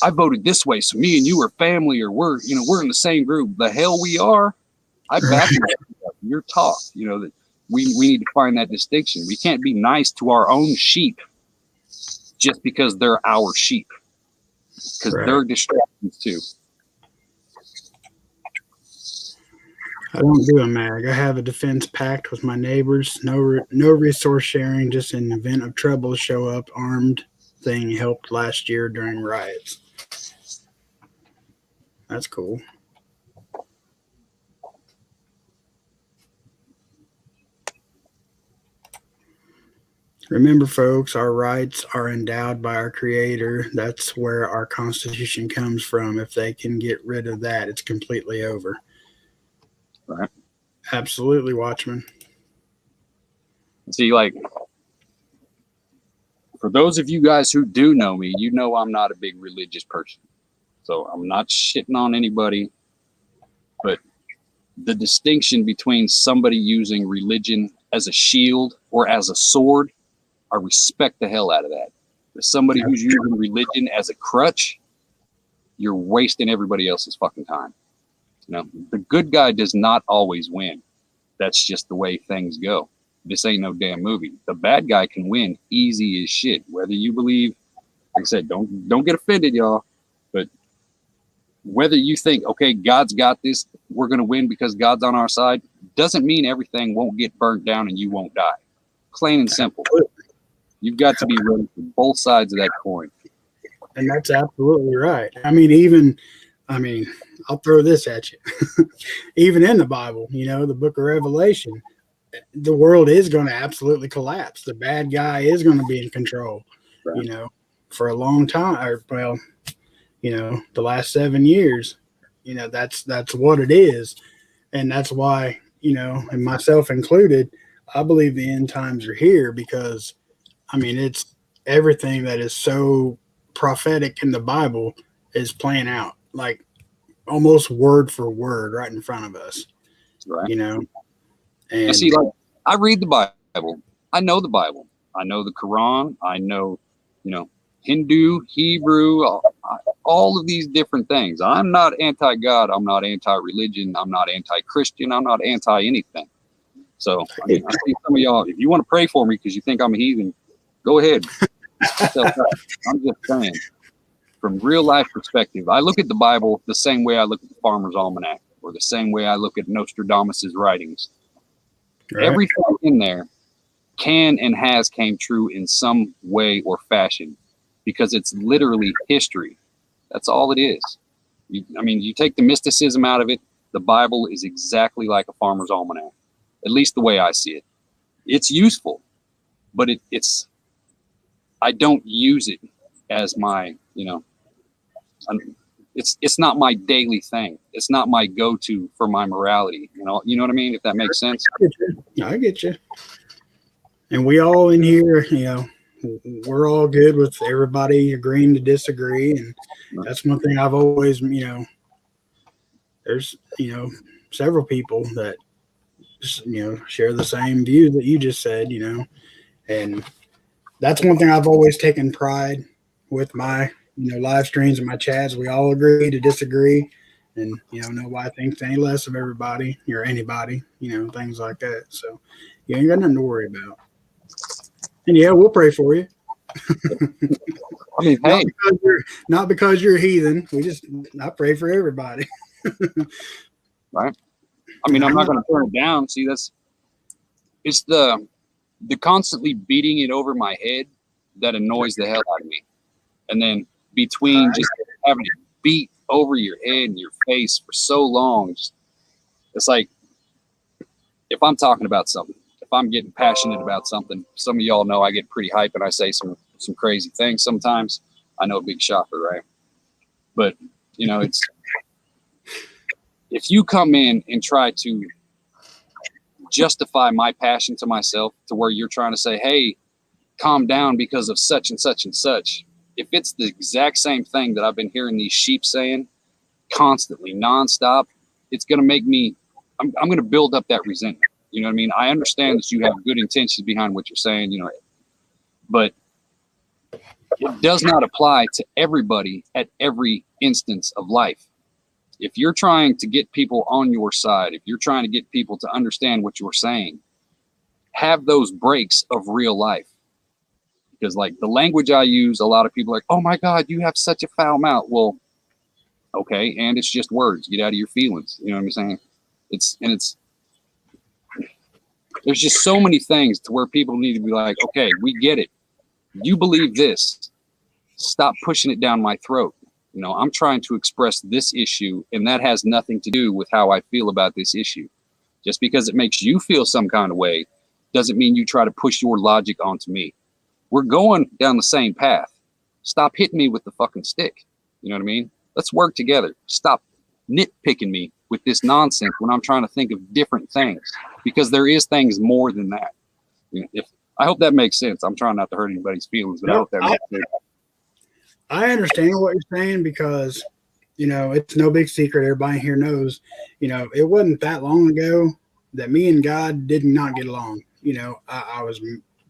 I voted this way, so me and you are family, or we're in the same group. The hell we are. I back your talk. You know, that we need to find that distinction. We can't be nice to our own sheep just because they're our sheep, because they're distractions too. I don't do a mag. I have a defense pact with my neighbors. No resource sharing. Just in the event of trouble, show up armed. Thing helped last year during riots. That's cool. Remember, folks, our rights are endowed by our Creator. That's where our Constitution comes from. If they can get rid of that, it's completely over. Right. Absolutely, Watchman. See, like, for those of you guys who do know me, you know I'm not a big religious person. So I'm not shitting on anybody. But the distinction between somebody using religion as a shield or as a sword, I respect the hell out of that. But somebody who's using religion as a crutch, you're wasting everybody else's fucking time. You know, the good guy does not always win. That's just the way things go. This ain't no damn movie. The bad guy can win easy as shit. Whether you believe, like I said, don't get offended, y'all. But whether you think, okay, God's got this, we're gonna win because God's on our side, doesn't mean everything won't get burnt down and you won't die. Plain and simple. You've got to be ready for both sides of that coin. And that's absolutely right. I mean, I'll throw this at you. Even in the Bible, you know, the book of Revelation, the world is going to absolutely collapse. The bad guy is going to be in control, right. You know, for a long time. Or, well, you know, the last 7 years, you know, that's what it is. And that's why, you know, and myself included, I believe the end times are here because, I mean, it's everything that is so prophetic in the Bible is playing out, like almost word for word right in front of us, right? You know, and see, like, I read the Bible. I know the Bible. I know the Quran. I know, you know, Hindu, Hebrew, all of these different things. I'm not anti-God. I'm not anti-religion. I'm not anti-Christian. I'm not anti-anything. So, I mean, I see some of y'all, if you want to pray for me because you think I'm a heathen, go ahead. I'm just saying, from real life perspective, I look at the Bible the same way I look at the Farmer's Almanac or the same way I look at Nostradamus's writings. Right. Everything in there can and has came true in some way or fashion because it's literally history. That's all it is. You take the mysticism out of it, the Bible is exactly like a Farmer's Almanac, at least the way I see it. It's useful, but it's I don't use it as my, you know, it's not my daily thing. It's not my go-to for my morality. You know what I mean? If that makes sense. I get you. And we all in here, you know, we're all good with everybody agreeing to disagree. And that's one thing I've always, you know, there's, you know, several people that, you know, share the same view that you just said, you know, and that's one thing I've always taken pride with my, you know, live streams and my chats. We all agree to disagree, and you know, nobody thinks any less of everybody or anybody, you know, things like that. So you ain't got nothing to worry about. And yeah, we'll pray for you. I mean, hey, not because you're a heathen. I pray for everybody. Right. I mean, I'm not going to turn it down. See, it's the constantly beating it over my head that annoys the hell out of me. And then between just having it beat over your head and your face for so long, it's like, if I'm talking about something, if I'm getting passionate about something, some of y'all know I get pretty hype and I say some crazy things sometimes. I know, big shocker, right? But, you know, it's, if you come in and try to justify my passion to myself to where you're trying to say, hey, calm down because of such and such and such. If it's the exact same thing that I've been hearing these sheep saying constantly, nonstop, it's going to make me, I'm going to build up that resentment. You know what I mean? I understand that you have good intentions behind what you're saying, you know, but it does not apply to everybody at every instance of life. If you're trying to get people on your side, if you're trying to get people to understand what you're saying, have those breaks of real life. Because like the language I use, a lot of people are like, oh my God, you have such a foul mouth. Well, okay. And it's just words. Get out of your feelings. You know what I'm saying? There's just so many things to where people need to be like, okay, we get it. You believe this. Stop pushing it down my throat. You You know, I'm trying to express this issue, and that has nothing to do with how I feel about this issue. Just because it makes you feel some kind of way doesn't mean you try to push your logic onto me. We're going down the same path. Stop hitting me with the fucking stick. You know what I mean? Let's work together. Stop nitpicking me with this nonsense when I'm trying to think of different things, because there is things more than that. You know, I hope that makes sense. I'm trying not to hurt anybody's feelings, but I hope that makes sense. I understand what you're saying because, you know, it's no big secret. Everybody here knows, you know, it wasn't that long ago that me and God did not get along. You know, I was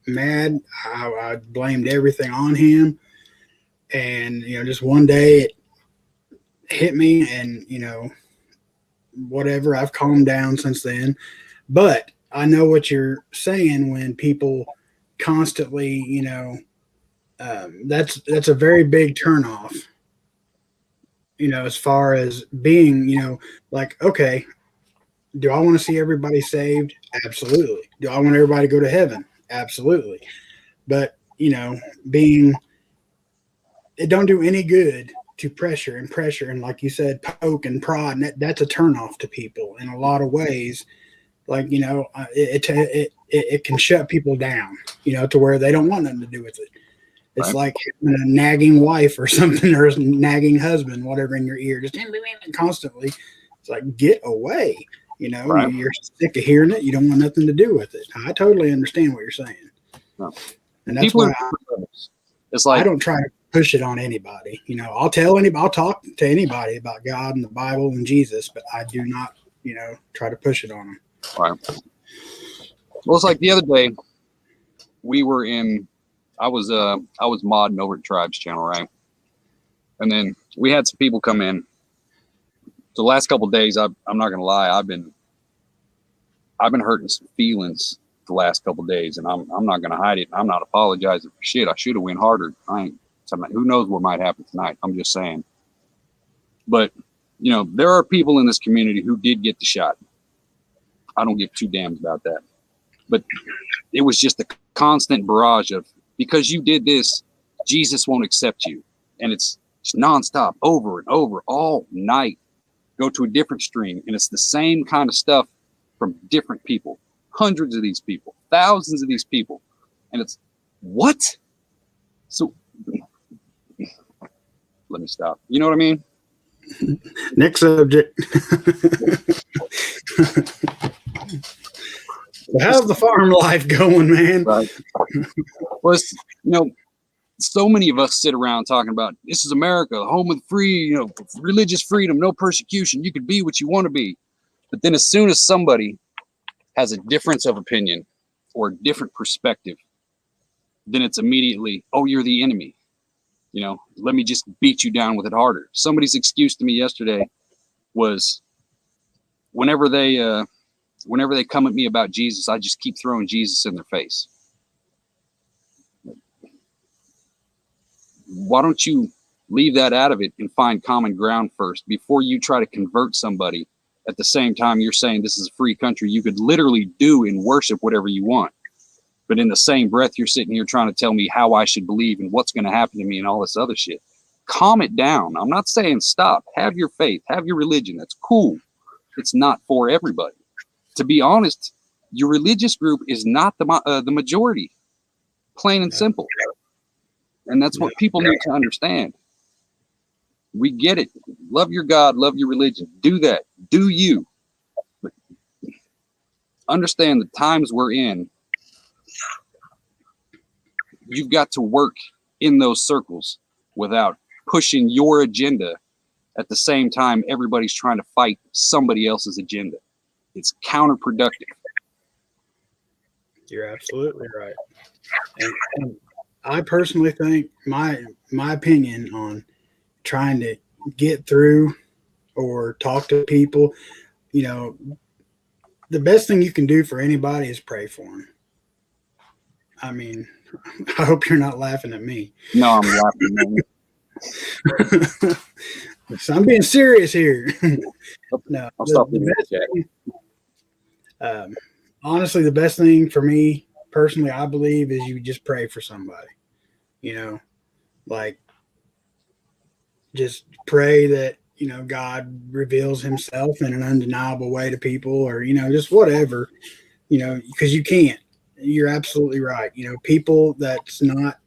mad. I blamed everything on him. And, you know, just one day it hit me and, you know, whatever. I've calmed down since then. But I know what you're saying when people constantly, you know, that's a very big turnoff. You know, as far as being, you know, like, okay, do I want to see everybody saved? Absolutely. Do I want everybody to go to heaven? Absolutely. But, you know, it don't do any good to pressure and like you said, poke and prod, and that's a turnoff to people in a lot of ways. Like, you know, it can shut people down, you know, to where they don't want nothing to do with it. It's Right. like having a nagging wife or something, or a nagging husband, whatever, in your ear, just constantly. It's like, get away. You know, Right. you're sick of hearing it. You don't want nothing to do with it. I totally understand what you're saying. No. And that's People why it's like, I don't try to push it on anybody. You know, I'll talk to anybody about God and the Bible and Jesus, but I do not, you know, try to push it on them. right. Well, it's like the other day we were in, I was modding over at Tribes Channel, right? And then we had some people come in. So the last couple of days, I'm not gonna lie, I've been hurting some feelings the last couple of days, and I'm not gonna hide it. I'm not apologizing for shit. I should have went harder. Who knows what might happen tonight? I'm just saying. But you know, there are people in this community who did get the shot. I don't give two damns about that. But it was just a constant barrage of, because you did this, Jesus won't accept you. And it's nonstop, over and over, all night. Go to a different stream, and it's the same kind of stuff from different people. Hundreds of these people, thousands of these people. And it's, what? So, let me stop. You know what I mean? Next subject. How's the farm life going, man? Right. Well, it's, you know, so many of us sit around talking about, this is America, home of free, you know, religious freedom, no persecution. You can be what you want to be. But then as soon as somebody has a difference of opinion or a different perspective, then it's immediately, oh, you're the enemy. You know, let me just beat you down with it harder. Somebody's excuse to me yesterday was, whenever they come at me about Jesus, I just keep throwing Jesus in their face. Why don't you leave that out of it and find common ground first before you try to convert somebody? At the same time, you're saying this is a free country. You could literally do and worship whatever you want. But in the same breath, you're sitting here trying to tell me how I should believe and what's going to happen to me and all this other shit. Calm it down. I'm not saying stop. Have your faith. Have your religion. That's cool. It's not for everybody. To be honest, your religious group is not the majority. Plain and simple. And that's what people need to understand. We get it. Love your God. Love your religion. Do that. Do you. But understand the times we're in. You've got to work in those circles without pushing your agenda at the same time everybody's trying to fight somebody else's agenda. It's counterproductive. You're absolutely right. And I personally think my opinion on trying to get through or talk to people, you know, the best thing you can do for anybody is pray for them. I mean, I hope you're not laughing at me. No, I'm laughing. So I'm being serious here. No, I'll stop the best thing, honestly, the best thing for me personally, I believe, is you just pray for somebody. You know, like just pray that, God reveals himself in an undeniable way to people, or, just whatever, because you can't. You're absolutely right. People that's not,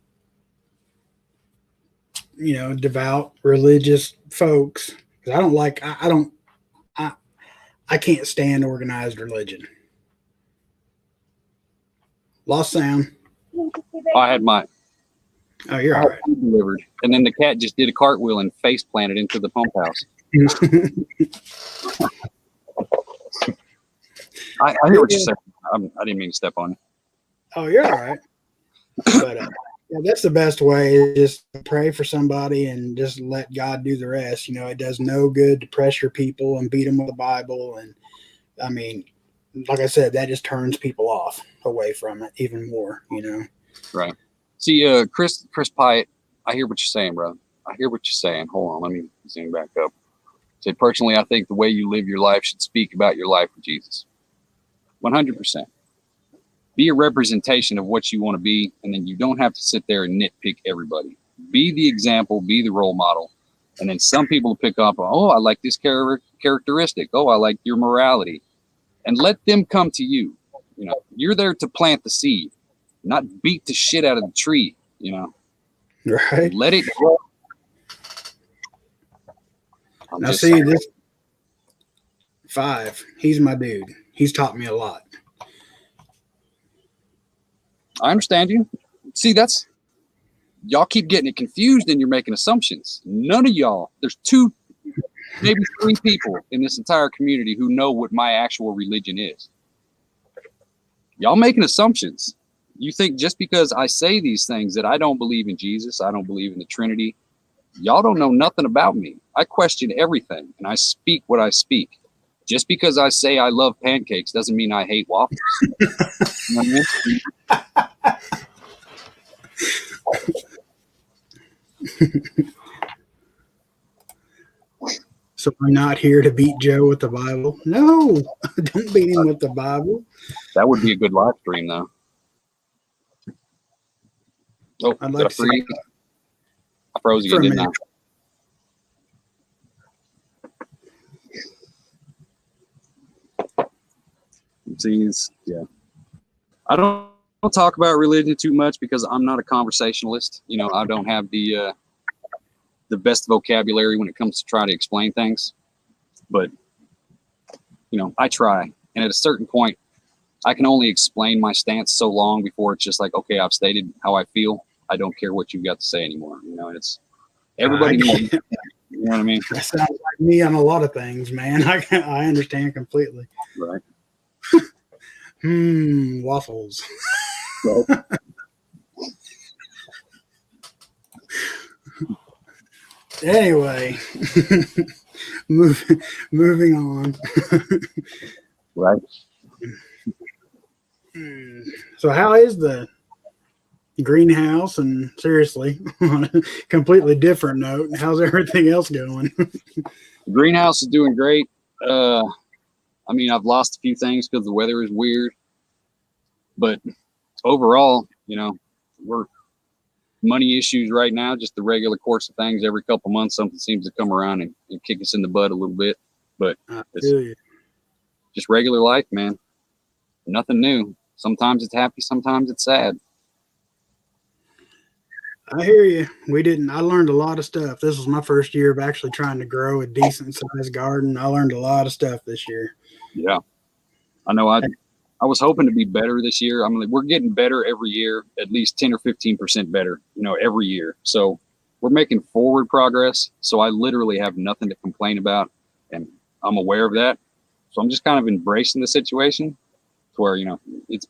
devout religious folks. 'Cause I don't like, I don't, I, I can't stand organized religion. Lost sound. I had my Oh, you're I all had food delivered, and then the cat just did a cartwheel and face planted into the pump house. right. I hear what you're saying. I didn't mean to step on you. Oh, you're all right. But yeah, that's the best way. Is just pray for somebody and just let God do the rest. It does no good to pressure people and beat them with the Bible. And I mean, like I said, that just turns people off away from it even more. Right. See, Chris Pyatt, I hear what you're saying, bro. I hear what you're saying. Hold on, let me zoom back up. Say, personally, I think the way you live your life should speak about your life with Jesus. 100%. Be a representation of what you want to be, and then you don't have to sit there and nitpick everybody. Be the example, be the role model, and then some people pick up, oh, I like this characteristic. Oh, I like your morality. And let them come to you. You're there to plant the seed, not beat the shit out of the tree, Right. Let it grow. Now, see, this 5, he's my dude. He's taught me a lot. I understand you. See, y'all keep getting it confused and you're making assumptions. None of y'all, there's 2, maybe 3 people in this entire community who know what my actual religion is. Y'all making assumptions. You think just because I say these things that I don't believe in Jesus, I don't believe in the Trinity, y'all don't know nothing about me. I question everything and I speak what I speak. Just because I say I love pancakes doesn't mean I hate waffles. You know what I mean? So I'm not here to beat Joe with the Bible. No, don't beat him with the Bible. That would be a good live stream, though. Oh, I'd like to see. I froze again, didn't I? Yeah. I don't talk about religion too much because I'm not a conversationalist. I don't have the best vocabulary when it comes to trying to explain things. But, I try. And at a certain point, I can only explain my stance so long before it's just like, okay, I've stated how I feel. I don't care what you've got to say anymore. It's everybody knows. You know what I mean? That sounds like me on a lot of things, man. I understand completely. Right. Waffles. Right. Anyway, moving on. Right. So how is the greenhouse? And seriously, on a completely different note, how's everything else going? The greenhouse is doing great. I've lost a few things because the weather is weird. But overall, we're money issues right now, just the regular course of things. Every couple months, something seems to come around and kick us in the butt a little bit. But it's just regular life, man. Nothing new. Sometimes it's happy, sometimes it's sad. I hear you. I learned a lot of stuff. This was my first year of actually trying to grow a decent sized garden. I learned a lot of stuff this year. Yeah. I know I was hoping to be better this year. We're getting better every year, at least 10 or 15% better, every year. So we're making forward progress. So I literally have nothing to complain about. And I'm aware of that. So I'm just kind of embracing the situation to where, it's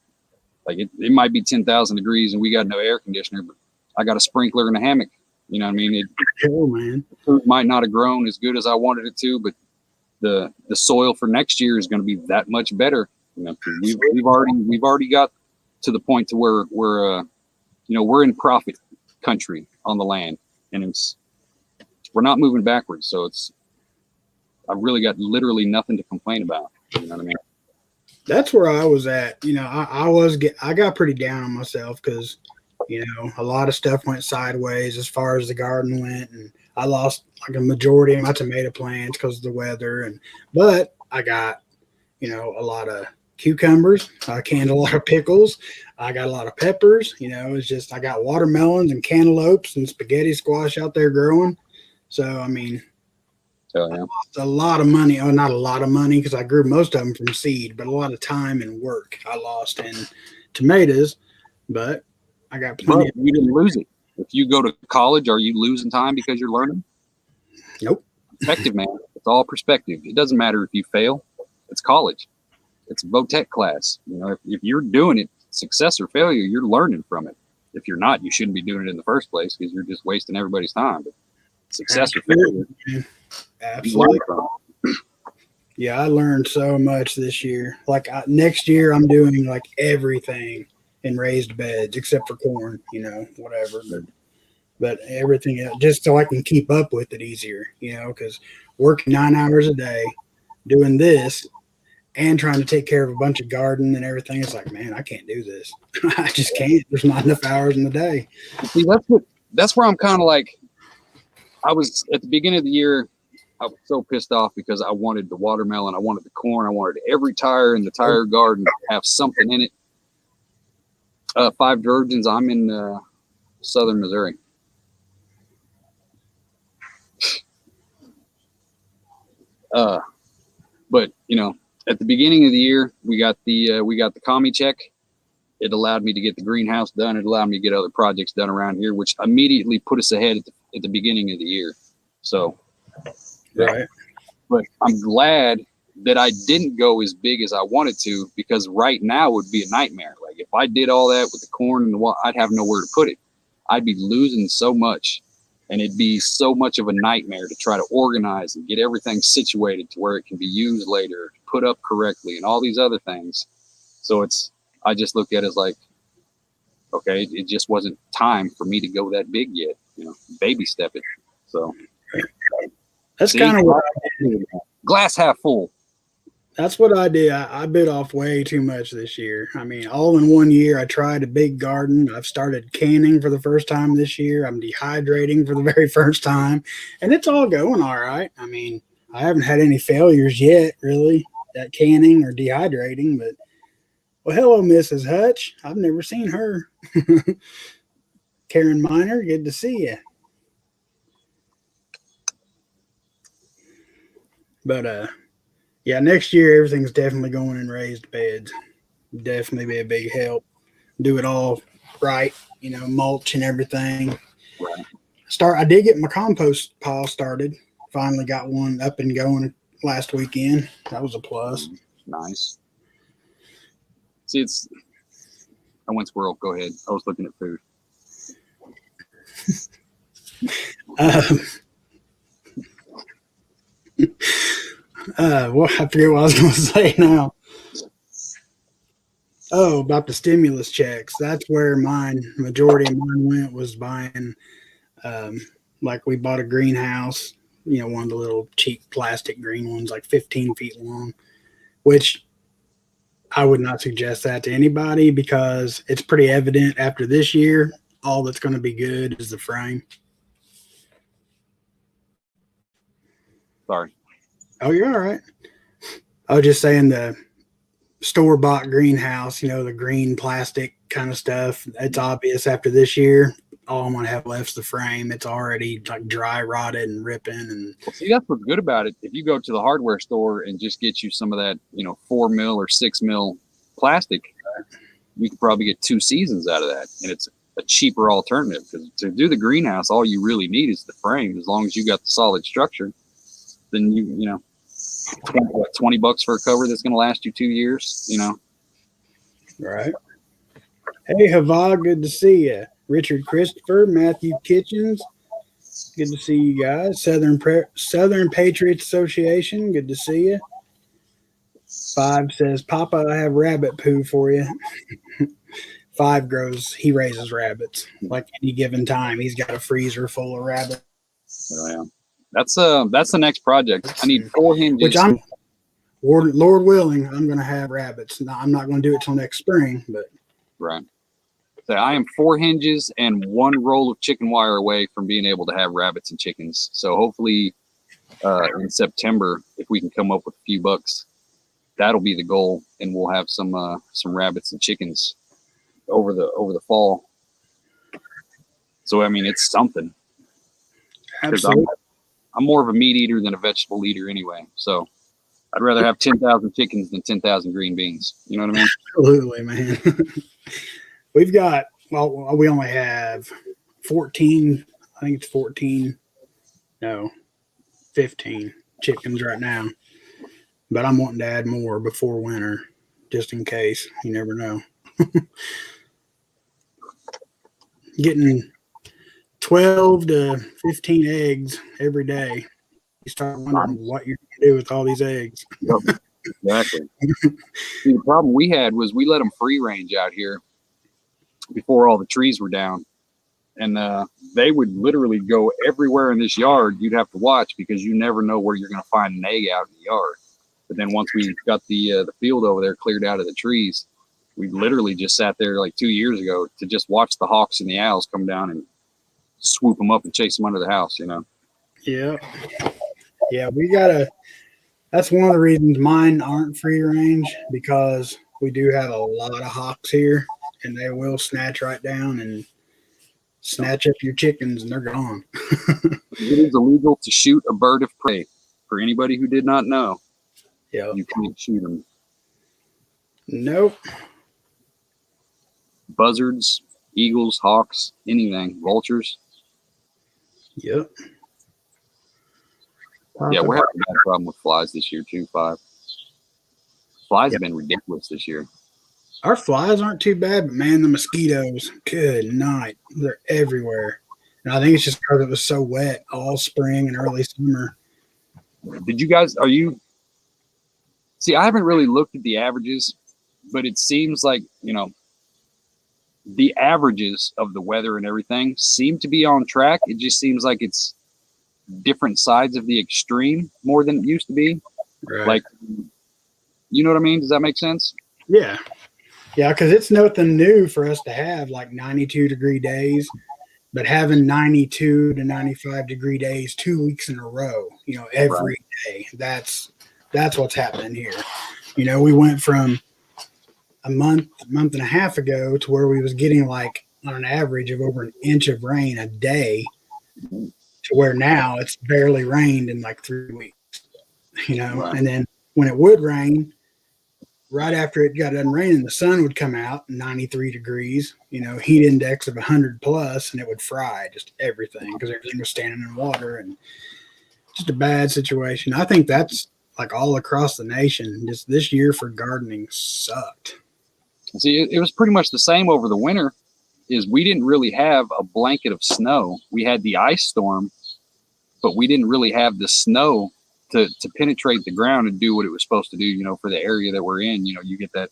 like it might be 10,000 degrees and we got no air conditioner, but I got a sprinkler and a hammock. You know what I mean? Man. The food might not have grown as good as I wanted it to, but the soil for next year is going to be that much better. We've already got to the point to where we're in profit country on the land, and we're not moving backwards. So I've really got literally nothing to complain about. You know what I mean? That's where I was at. I got pretty down on myself because You know, a lot of stuff went sideways as far as the garden went, and I lost like a majority of my tomato plants because of the weather. But I got, you know, a lot of cucumbers. I canned a lot of pickles. I got a lot of peppers. You know, it's just I got watermelons and cantaloupes and spaghetti squash out there growing. So I mean, So yeah. a lot of money. Oh, not a lot of money because I grew most of them from seed, but a lot of time and work I lost in tomatoes. But I got plenty. But you didn't lose it. If you go to college, are you losing time because you're learning? Nope. Perspective, man. It's all perspective. It doesn't matter if you fail. It's college. It's a VOTEC class. You know, if you're doing it, success or failure, you're learning from it. If you're not, you shouldn't be doing it in the first place because you're just wasting everybody's time. But success or failure, Absolutely. Yeah, I learned so much this year. Like next year, I'm doing like everything in raised beds except for corn. You know, whatever. But everything else, just so I can keep up with it easier. You know, because working 9 hours a day, doing this, and trying to take care of a bunch of garden and everything, it's like, man, I can't do this. I just can't. There's not enough hours in the day. See, that's where I'm kind of like, I was at the beginning of the year, I was so pissed off because I wanted the watermelon, I wanted the corn, I wanted every tire in the tire garden to have something in it. 5 virgins. I'm in southern Missouri. But you know, at the beginning of the year, we got the commie check. It allowed me to get the greenhouse done. It allowed me to get other projects done around here, which immediately put us ahead at the beginning of the year. So, Right. But I'm glad that I didn't go as big as I wanted to, because right now would be a nightmare. Like if I did all that with the corn and the I'd have nowhere to put it. I'd be losing so much, and it'd be so much of a nightmare to try to organize and get everything situated to where it can be used later, put up correctly, and all these other things. So I just look at it as like, okay, it just wasn't time for me to go that big yet, you know, baby step it. So that's kind of what I did. Glass half full. That's what I did. I bit off way too much this year. I mean, all in one year, I tried a big garden. I've started canning for the first time this year. I'm dehydrating for the very first time, and it's all going all right. I mean, I haven't had any failures yet, really, at canning or dehydrating, but well, hello, Mrs. Hutch. I've never seen her. Karen Miner, good to see you. But yeah, next year everything's definitely going in raised beds. Definitely be a big help. Do it all right, you know, mulch and everything. Right. I did get my compost pile started. Finally got one up and going last weekend. That was a plus. Nice. See, I went squirrel. Go ahead. I was looking at food. Well, I forget what I was going to say now. Oh, about the stimulus checks. That's where majority of mine went, was buying, like we bought a greenhouse, you know, one of the little cheap plastic green ones, like 15 feet long, which I would not suggest that to anybody because it's pretty evident after this year, all that's going to be good is the frame. Sorry. Oh, you're all right. I was just saying the store-bought greenhouse, you know, the green plastic kind of stuff. It's obvious after this year, all I'm going to have left is the frame. It's already like dry rotted and ripping. And see, that's what's good about it. If you go to the hardware store and just get you some of that, you know, 4 mil or 6 mil plastic, you could probably get 2 seasons out of that. And it's a cheaper alternative, because to do the greenhouse, all you really need is the frame. As long as you got the solid structure, then you know, $20 for a cover that's going to last you 2 years, you know. Right. Hey, Hava, good to see you. Richard Christopher, Matthew Kitchens, good to see you guys. Southern Patriots Association, good to see you. 5 says, Papa, I have rabbit poo for you. 5 he raises rabbits. Like any given time, he's got a freezer full of rabbits. Oh, yeah. That's the next project. I need 4 hinges. Which Lord willing, I'm going to have rabbits. Now, I'm not going to do it till next spring, but right. I am 4 hinges and 1 roll of chicken wire away from being able to have rabbits and chickens. So hopefully in September, if we can come up with a few bucks, that'll be the goal, and we'll have some rabbits and chickens over the fall. So I mean, it's something. Absolutely. I'm more of a meat eater than a vegetable eater anyway. So I'd rather have 10,000 chickens than 10,000 green beans. You know what I mean? Absolutely, man. We've got, well, we only have 14, I think it's 14, no, 15 chickens right now. But I'm wanting to add more before winter, just in case. You never know. Getting 12 to 15 eggs every day. You start wondering what you're going to do with all these eggs. Yep, exactly. See, the problem we had was we let them free range out here before all the trees were down. And they would literally go everywhere in this yard. You'd have to watch because you never know where you're going to find an egg out in the yard. But then once we got the field over there cleared out of the trees, we literally just sat there like 2 years ago to just watch the hawks and the owls come down and swoop them up and chase them under the house, you know? Yeah. Yeah, we got to, that's one of the reasons mine aren't free range, because we do have a lot of hawks here, and they will snatch right down and snatch up your chickens, and they're gone. It is illegal to shoot a bird of prey. For anybody who did not know, Yeah. you can't shoot them. Nope. Buzzards, eagles, hawks, anything, vultures. Yep. Yeah, we're having a bad problem with flies this year too, 5. Flies have been ridiculous this year. Our flies aren't too bad, but man, the mosquitoes, good night. They're everywhere. And I think it's just because it was so wet all spring and early summer. Did you guys, see, I haven't really looked at the averages, but it seems like, you know, the averages of the weather and everything seem to be on track. It just seems like it's different sides of the extreme more than it used to be. Right. Like, you know what I mean? Does that make sense? Yeah. Yeah, because it's nothing new for us to have like 92-degree days, but having 92 to 95-degree days 2 weeks in a row, you know, every day, that's what's happening here. You know, we went from a month and a half ago to where we was getting like on an average of over an inch of rain a day to where now it's barely rained in like 3 weeks, you know. Right. And then when it would rain, right after it got done raining, the sun would come out 93 degrees, you know, heat index of 100 plus, and it would fry just everything because everything was standing in water, and just a bad situation. I think that's like all across the nation. Just this year for gardening sucked. See, it was pretty much the same over the winter. Is we didn't really have a blanket of snow. We had the ice storm, but we didn't really have the snow to penetrate the ground and do what it was supposed to do, you know, for the area that we're in. You know, you get that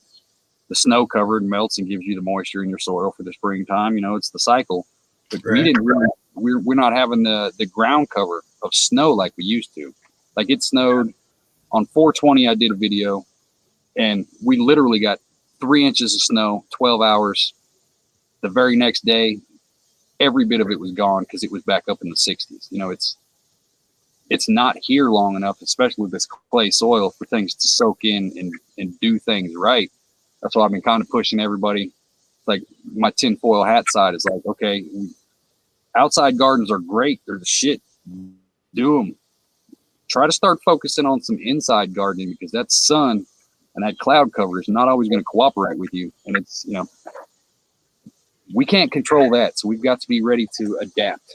the snow covered melts and gives you the moisture in your soil for the springtime. You know, it's the cycle. But we didn't really, we're not having the ground cover of snow like we used to. Like it snowed on 4/20. I did a video, and we literally got 3 inches of snow, 12 hours. The very next day, every bit of it was gone because it was back up in the 60s. You know, it's not here long enough, especially with this clay soil, for things to soak in and do things right. That's why I've been kind of pushing everybody. Like my tinfoil hat side is like, okay, outside gardens are great. They're the shit. Do them. Try to start focusing on some inside gardening, because that sun and that cloud cover is not always going to cooperate with you. And it's, you know, we can't control that. So we've got to be ready to adapt.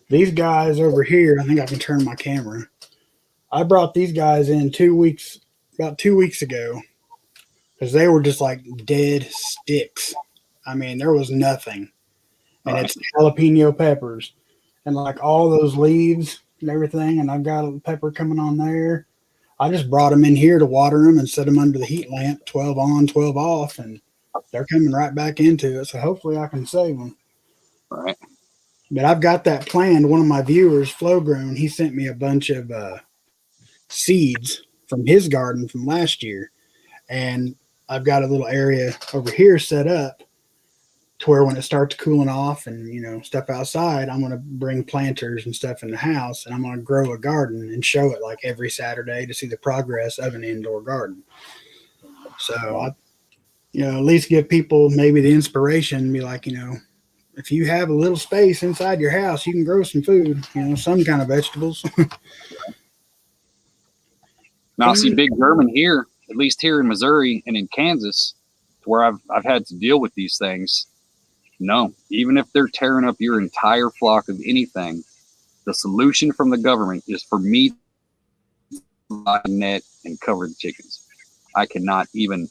These guys over here, I think I can turn my camera. I brought these guys in about 2 weeks ago, because they were just like dead sticks. I mean, there was nothing. And it's jalapeno peppers and like all those leaves and everything. And I've got a pepper coming on there. I just brought them in here to water them and set them under the heat lamp, 12 on, 12 off, and they're coming right back into it. So hopefully I can save them. All right. But I've got that planned. One of my viewers, Flow Grown, he sent me a bunch of seeds from his garden from last year. And I've got a little area over here set up to where when it starts cooling off and, stuff outside, I'm going to bring planters and stuff in the house, and I'm going to grow a garden and show it like every Saturday to see the progress of an indoor garden. So at least give people maybe the inspiration, be like, if you have a little space inside your house, you can grow some food, some kind of vegetables. Now, see, Big German here, at least here in Missouri and in Kansas, where I've had to deal with these things. No, even if they're tearing up your entire flock of anything, the solution from the government is for me to buy a net and cover the chickens. I cannot even,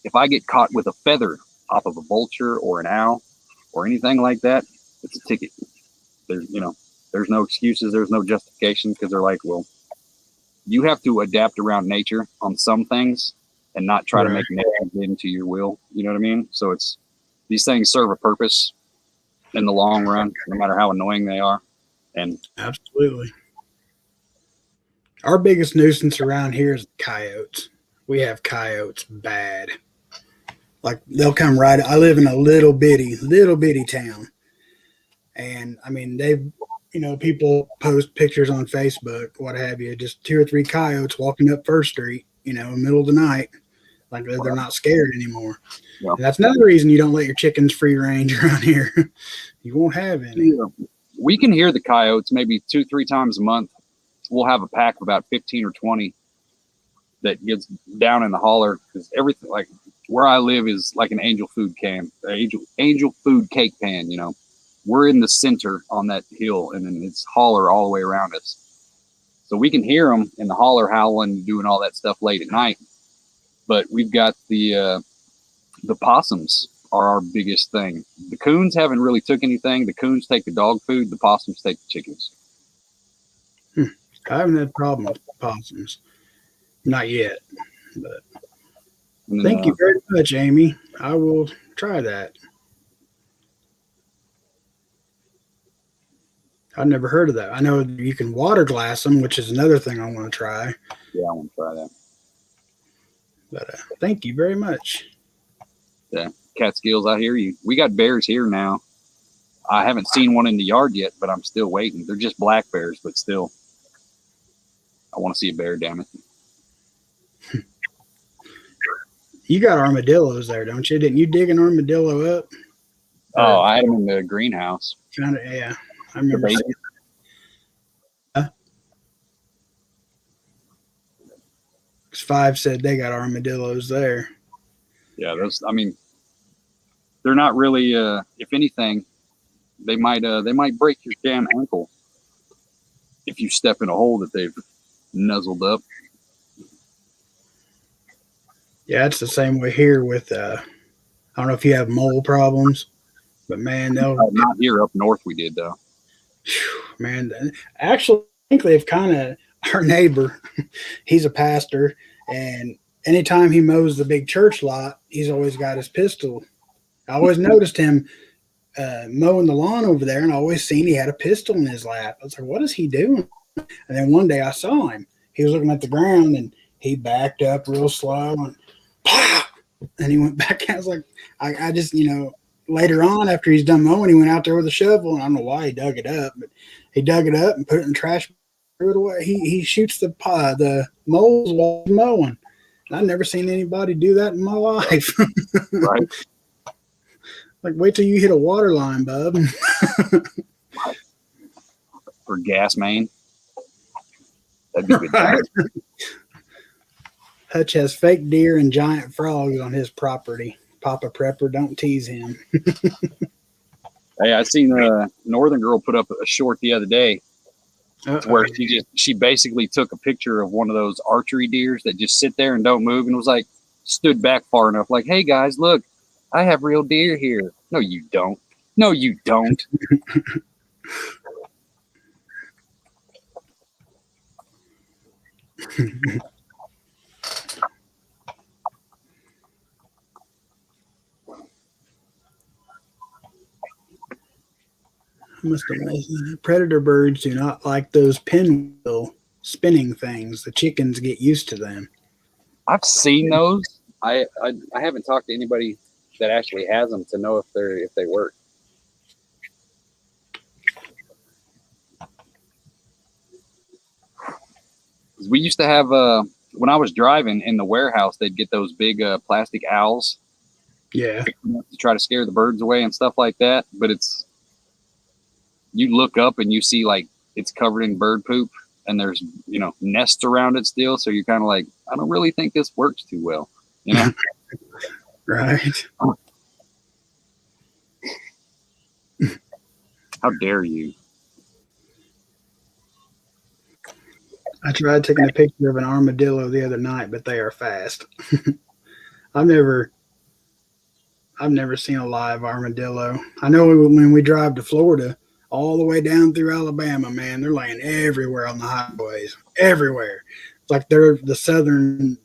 if I get caught with a feather off of a vulture or an owl or anything like that, it's a ticket. There's no excuses. There's no justification, because they're like, well, you have to adapt around nature on some things and not try to make nature into your will. You know what I mean? So these things serve a purpose in the long run, no matter how annoying they are. And absolutely. Our biggest nuisance around here is coyotes. We have coyotes bad. Like, they'll come right. I live in a little bitty town. And I mean, people post pictures on Facebook, what have you, just 2 or 3 coyotes walking up First Street, in the middle of the night. Like, they're not scared anymore. Yeah. And that's another reason you don't let your chickens free range around here. You won't have any. Yeah. We can hear the coyotes maybe 2-3 times a month. We'll have a pack of about 15 or 20 that gets down in the holler, because everything, like where I live, is like an angel food food cake pan. We're in the center on that hill, and then it's holler all the way around us. So we can hear them in the holler howling, doing all that stuff late at night. But we've got the possums are our biggest thing. The coons haven't really took anything. The coons take the dog food. The possums take the chickens. I haven't had a problem with possums. Not yet. But thank you very much, Amy. I will try that. I've never heard of that. I know you can water glass them, which is another thing I want to try. Yeah, I want to try that. But thank you very much. Yeah, Catskills, I hear you. We got bears here now. I haven't seen one in the yard yet, but I'm still waiting. They're just black bears, but still, I want to see a bear, damn it. You got armadillos there, don't you? Didn't you dig an armadillo up? Oh, I had them in the greenhouse. Yeah, I remember. Five said they got armadillos there. Yeah, they're not really. If anything, they might break your damn ankle if you step in a hole that they've nuzzled up. Yeah, it's the same way here with. I don't know if you have mole problems, but man, they'll not here up north. We did though. Man, actually, I think they've kind of, our neighbor, he's a pastor, and anytime he mows the big church lot, he's always got his pistol. I always noticed him mowing the lawn over there, and I always seen he had a pistol in his lap. I was like, what is he doing? And then one day I saw him. He was looking at the ground, and he backed up real slow, and pow! And he went back. I was like, I just, later on, after he's done mowing, he went out there with a shovel, and I don't know why he dug it up, but he dug it up and put it in the trash, threw it away. He shoots the moles while he's mowing. I've never seen anybody do that in my life. Right. Like, wait till you hit a water line, bub. Or gas main. That'd be good. Right. Hutch has fake deer and giant frogs on his property. Papa Prepper, don't tease him. Hey, I seen a Northern girl put up a short the other day where she basically took a picture of one of those archery deers that just sit there and don't move, and was like, stood back far enough, like, hey guys, look, I have real deer here. No, you don't. No, you don't. Must have predator birds do not like those pinwheel spinning things. The chickens get used to them. I've seen those. I haven't talked to anybody that actually has them to know if they work. We used to have when I was driving in the warehouse, they'd get those big plastic owls. Yeah. To try to scare the birds away and stuff like that. But you look up and you see like it's covered in bird poop and there's, nests around it still. So you're kind of like, I don't really think this works too well, Right. How dare you? I tried taking a picture of an armadillo the other night, but they are fast. I've never seen a live armadillo. I know when we drive to Florida, all the way down through Alabama, man, they're laying everywhere on the highways, everywhere. It's like they're the southern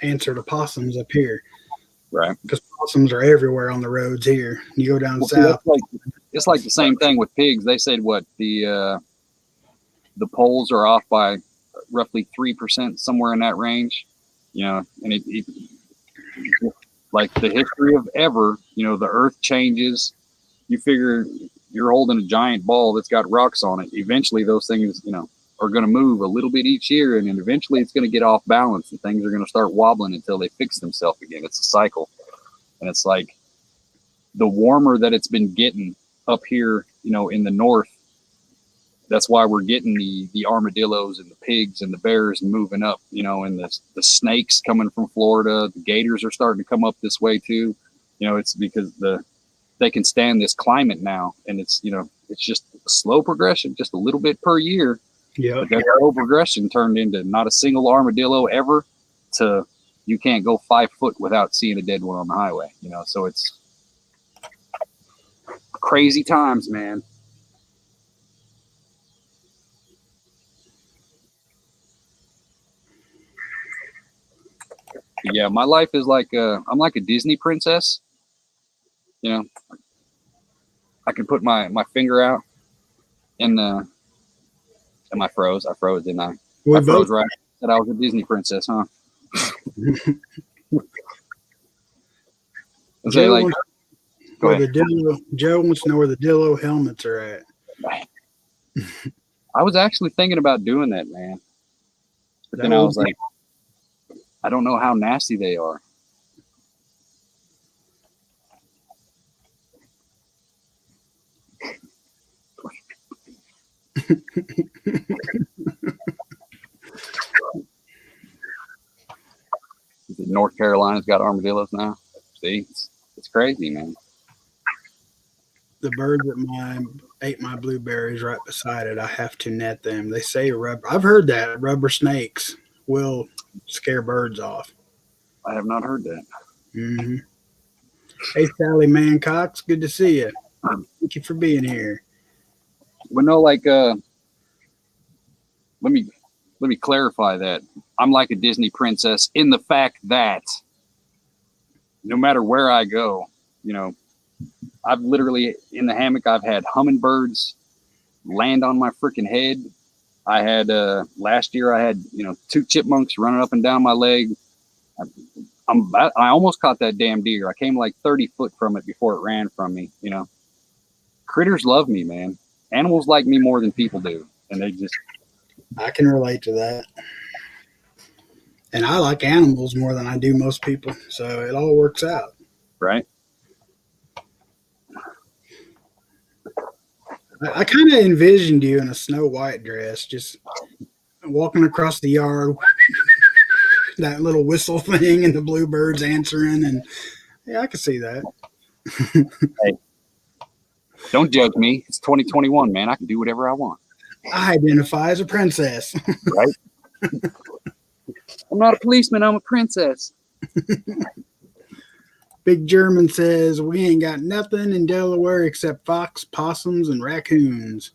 answer to possums up here, right? Because possums are everywhere on the roads here. You go down south. It's like the same thing with pigs. They said what the polls are off by roughly 3%, somewhere in that range, and it like the history of ever, the earth changes. You figure you're holding a giant ball that's got rocks on it. Eventually those things, are going to move a little bit each year. And then eventually it's going to get off balance and things are going to start wobbling until they fix themselves again. It's a cycle. And it's like the warmer that it's been getting up here, in the north, that's why we're getting the armadillos and the pigs and the bears moving up, and the snakes coming from Florida. The gators are starting to come up this way too. It's because they can stand this climate now, and it's just a slow progression, just a little bit per year. Yeah. But that slow progression turned into not a single armadillo ever to you can't go 5 foot without seeing a dead one on the highway. So it's crazy times, man. Yeah, my life is like I'm like a Disney princess. I can put my finger out and I froze. I froze, didn't I? I froze right. Said I was a Disney princess, huh? Joe wants to know where the Dillo helmets are at. I was actually thinking about doing that, man. But then I was like, I don't know how nasty they are. North Carolina's got armadillos now. See, it's crazy, man. The birds that ate my blueberries right beside it, I have to net them. They say I've heard that rubber snakes will scare birds off. I have not heard that. Mm-hmm. Hey, Sally Mancox, good to see you. Thank you for being here. Well, no, like, let me clarify that. I'm like a Disney princess in the fact that no matter where I go, I've literally in the hammock, I've had hummingbirds land on my freaking head. I had, last year I had, 2 chipmunks running up and down my leg. I almost caught that damn deer. I came like 30 foot from it before it ran from me, Critters love me, man. Animals like me more than people do. And I can relate to that. And I like animals more than I do most people. So it all works out. Right. I kind of envisioned you in a Snow White dress, just walking across the yard, that little whistle thing and the bluebirds answering. And yeah, I can see that. Hey, don't judge me. It's 2021, man. I can do whatever I want. I identify as a princess. Right? I'm not a policeman. I'm a princess. Big German says, we ain't got nothing in Delaware except fox, possums, and raccoons.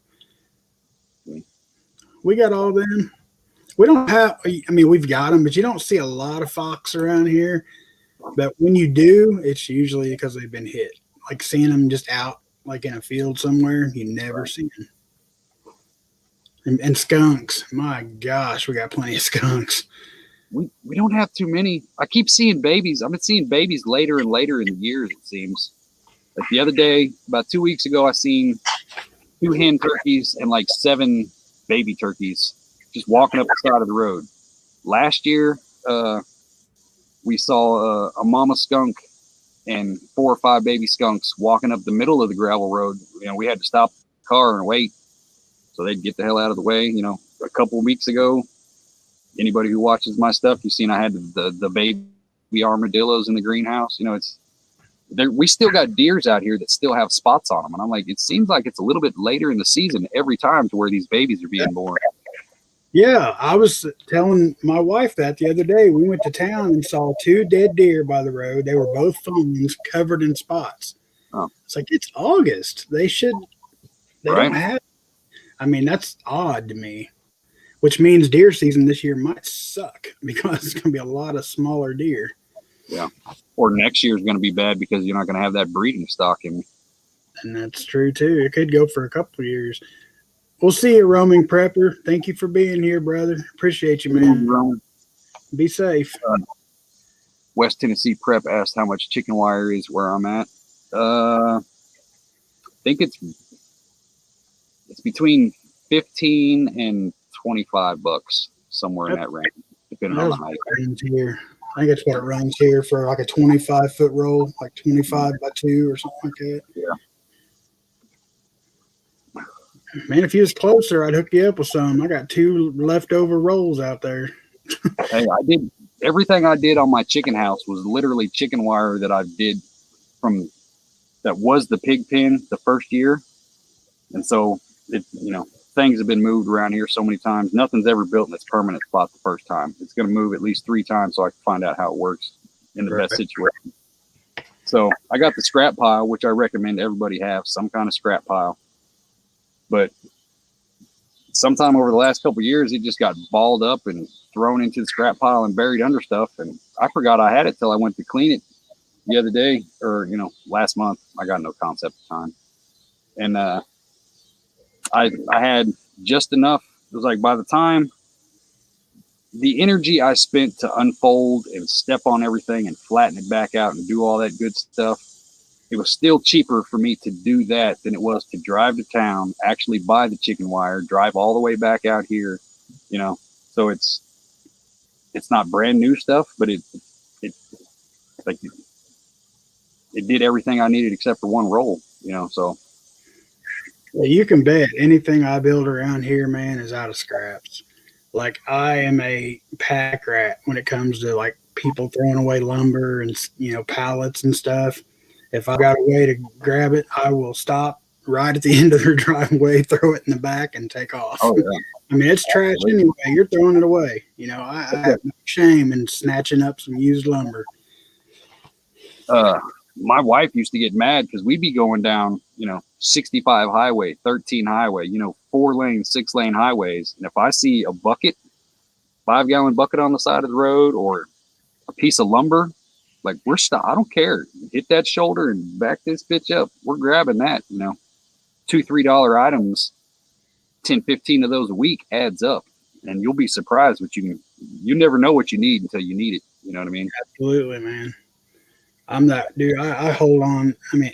We got all them. We don't have, we've got them, but you don't see a lot of fox around here. But when you do, it's usually because they've been hit. Like seeing them just out, like in a field somewhere, you never see them. And skunks. My gosh, we got plenty of skunks. we don't have too many. I keep seeing babies. I've been seeing babies later and later in the years, it seems. Like the other day, about 2 weeks ago, I seen 2 hen turkeys and like 7 baby turkeys just walking up the side of the road. Last year, we saw a mama skunk and 4 or 5 baby skunks walking up the middle of the gravel road. You know, we had to stop the car and wait so they'd get the hell out of the way. You know, a couple of weeks ago, anybody who watches my stuff, you've seen I had the baby armadillos in the greenhouse. You know, we still got deers out here that still have spots on them. And I'm like, it seems like it's a little bit later in the season every time to where these babies are being born. Yeah, I was telling my wife that the other day. We went to town and saw 2 dead deer by the road. They were both fawns covered in spots. Oh. It's like, it's August. They Right. don't have, I mean, that's odd to me, which means deer season this year might suck because it's going to be a lot of smaller deer. Yeah. Or next year is going to be bad because you're not going to have that breeding stock in. And that's true too. It could go for a couple of years. We'll see you, roaming prepper. Thank you for being here, brother. Appreciate you, man. Be safe. West Tennessee Prep asked how much chicken wire is where I'm at. I think it's between 15 and $25, somewhere in that range, depending on the height. Here. I think it's what it runs here for like a 25-foot roll, like 25 by 2 or something like that. Yeah. Man, if you was closer, I'd hook you up with some. I got 2 leftover rolls out there. Hey, I did everything I did on my chicken house was literally chicken wire that I did that was the pig pen the first year. And so things have been moved around here so many times. Nothing's ever built in its permanent spot the first time. It's going to move at least 3 times so I can find out how it works in the best situation. So I got the scrap pile, which I recommend everybody have some kind of scrap pile. But sometime over the last couple of years, it just got balled up and thrown into the scrap pile and buried under stuff. And I forgot I had it till I went to clean it the other day, or last month. I got no concept of time. And I had just enough. It was like by the time the energy I spent to unfold and step on everything and flatten it back out and do all that good stuff, it was still cheaper for me to do that than it was to drive to town, actually buy the chicken wire, drive all the way back out here, So it's not brand new stuff, but it did everything I needed except for one roll, so. Well, you can bet anything I build around here, man, is out of scraps. Like, I am a pack rat when it comes to like people throwing away lumber and pallets and stuff. If I've got a way to grab it, I will stop right at the end of their driveway, throw it in the back, and take off. Oh, yeah. I mean, it's trash anyway. You're throwing it away. I have no shame in snatching up some used lumber. My wife used to get mad because we'd be going down, 65 highway, 13 highway, 4-lane, 6-lane highways. And if I see a bucket, 5-gallon bucket on the side of the road or a piece of lumber, like I don't care. Hit that shoulder and back this bitch up. We're grabbing that, $2, $3 items, 10, 15 of those a week adds up. And you'll be surprised you never know what you need until you need it. You know what I mean? Absolutely, man. I'm that dude. I hold on. I mean,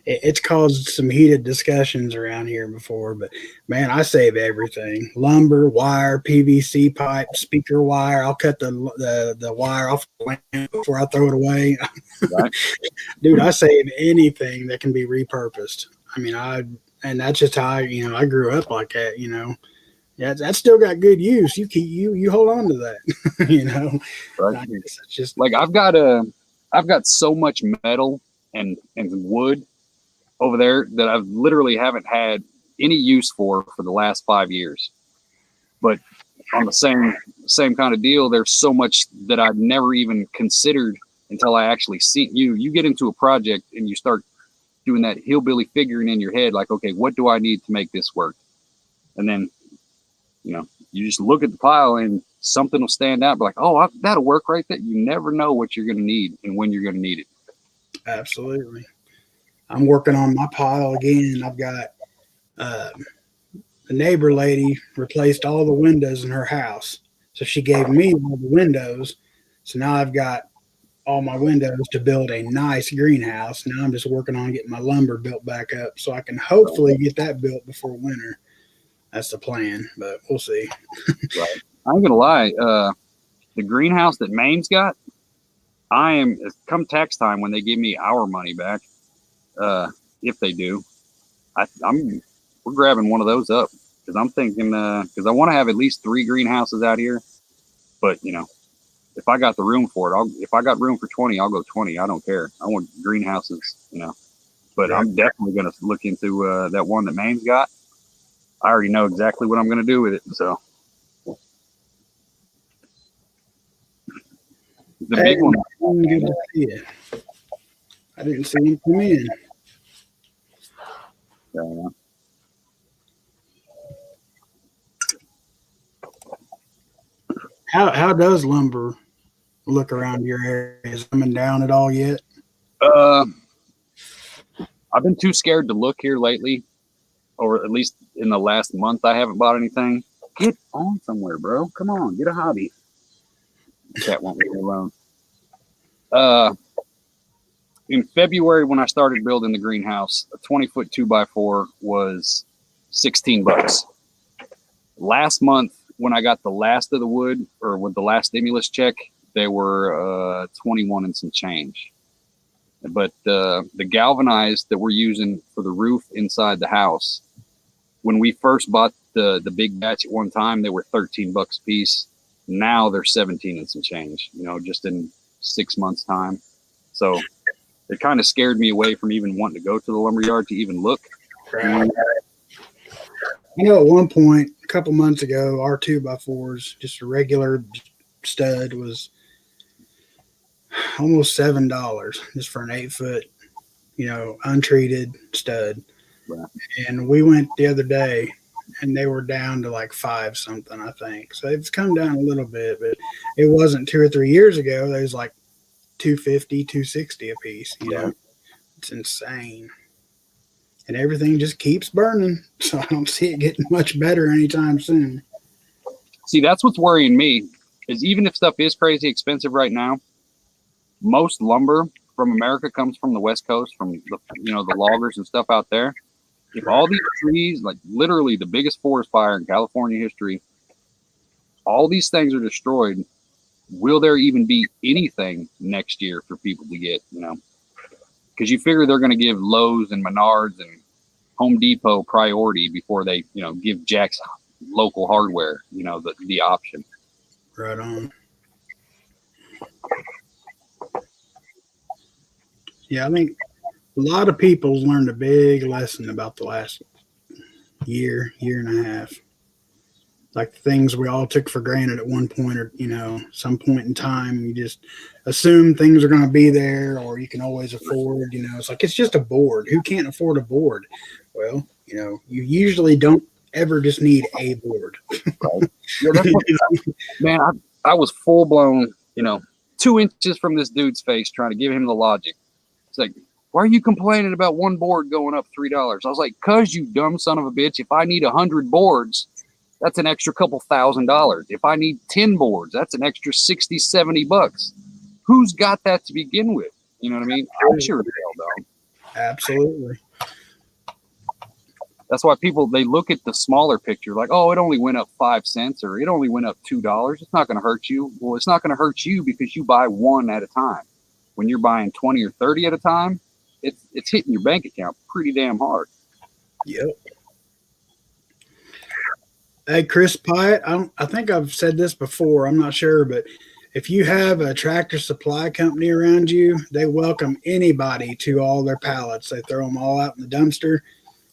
it's caused some heated discussions around here before, but man, I save everything: lumber, wire, PVC pipe, speaker wire. I'll cut the wire off the lamp before I throw it away. Right. Dude, I save anything that can be repurposed. I mean, and that's just how I grew up like that. Yeah, that's still got good use. You hold on to that. Right. It's just like I've got so much metal and wood over there that I've literally haven't had any use for the last 5 years. But on the same kind of deal, there's so much that I've never even considered until I actually see you get into a project and you start doing that hillbilly figuring in your head, like, okay, what do I need to make this work? And then, you just look at the pile and something will stand out, like, oh, that'll work right there. You never know what you're going to need and when you're going to need it. Absolutely. I'm working on my pile again. I've got the neighbor lady replaced all the windows in her house. So she gave me all the windows. So now I've got all my windows to build a nice greenhouse. Now I'm just working on getting my lumber built back up so I can hopefully get that built before winter. That's the plan, but we'll see. Right. I ain't gonna lie. The greenhouse that Maine's got, come tax time when they give me our money back, if they do, we're grabbing one of those up because I'm thinking because I want to have at least 3 greenhouses out here, but if I got the room for it, if I got room for 20, I'll go 20. I don't care. I want greenhouses, but right. I'm definitely going to look into that one that Maine's got. I already know exactly what I'm going to do with it. So the big one. Good to see you. I didn't see him come in. Yeah. How does lumber look around your area? Is it coming down at all yet? I've been too scared to look here lately, or at least in the last month. I haven't bought anything. Get on somewhere, bro. Come on, get a hobby. Cat won't leave me alone. In February, when I started building the greenhouse, a 20-foot 2x4 was $16. Last month, when I got the last of the wood, or with the last stimulus check, they were 21 and some change. But the galvanized that we're using for the roof inside the house, when we first bought the big batch at one time, they were $13 a piece. Now they're 17 and some change, just in 6 months time. So it kind of scared me away from even wanting to go to the lumberyard to even look. Right. I know at one point, a couple months ago, our 2x4s, just a regular stud, was almost $7 just for an 8-foot, untreated stud. Right. And we went the other day and they were down to like 5 something, I think. So it's come down a little bit, but it wasn't 2 or 3 years ago. They was like $250, $260 a piece. You know, it's insane. And everything just keeps burning. So I don't see it getting much better anytime soon. See, that's what's worrying me, is even if stuff is crazy expensive right now, most lumber from America comes from the West Coast, from the loggers and stuff out there. If all these trees, like literally the biggest forest fire in California history, all these things are destroyed, will there even be anything next year for people to get, Because you figure they're going to give Lowe's and Menards and Home Depot priority before they, give Jack's local hardware, the option. Right on. Yeah, I think a lot of people's learned a big lesson about the last year and a half. Like things we all took for granted at one point, or some point in time, you just assume things are going to be there, or you can always afford. It's like it's just a board. Who can't afford a board? Well, you usually don't ever just need a board. Right. Yeah, that's what, man, I was full blown, 2 inches from this dude's face trying to give him the logic. It's like, why are you complaining about one board going up $3? I was like, cause you dumb son of a bitch. If I need 100 boards, that's an extra couple $1,000. If I need 10 boards, that's an extra $60, $70. Who's got that to begin with? You know what I mean? I'm sure as hell don't. Absolutely. That's why people, they look at the smaller picture like, oh, it only went up 5 cents or it only went up $2. It's not going to hurt you. Well, it's not going to hurt you because you buy one at a time. When you're buying 20 or 30 at a time, it's hitting your bank account pretty damn hard. Yep. Hey, Chris Pyatt, I think I've said this before. I'm not sure, but if you have a Tractor Supply company around you, they welcome anybody to all their pallets. They throw them all out in the dumpster.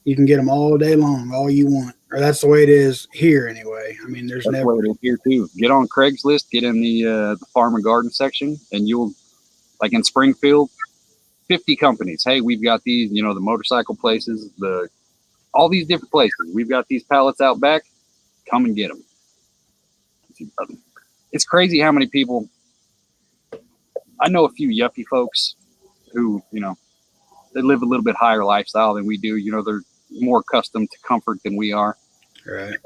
You can get them all day long, all you want. Or that's the way it is here anyway. I mean, that's never. The way it is here too. Get on Craigslist, get in the farm and garden section, and you'll, like in Springfield, 50 companies. Hey, we've got these, the motorcycle places, all these different places. We've got these pallets out back. Come and get them. It's crazy how many people. I know a few yuppie folks who, they live a little bit higher lifestyle than we do. They're more accustomed to comfort than we are. Right.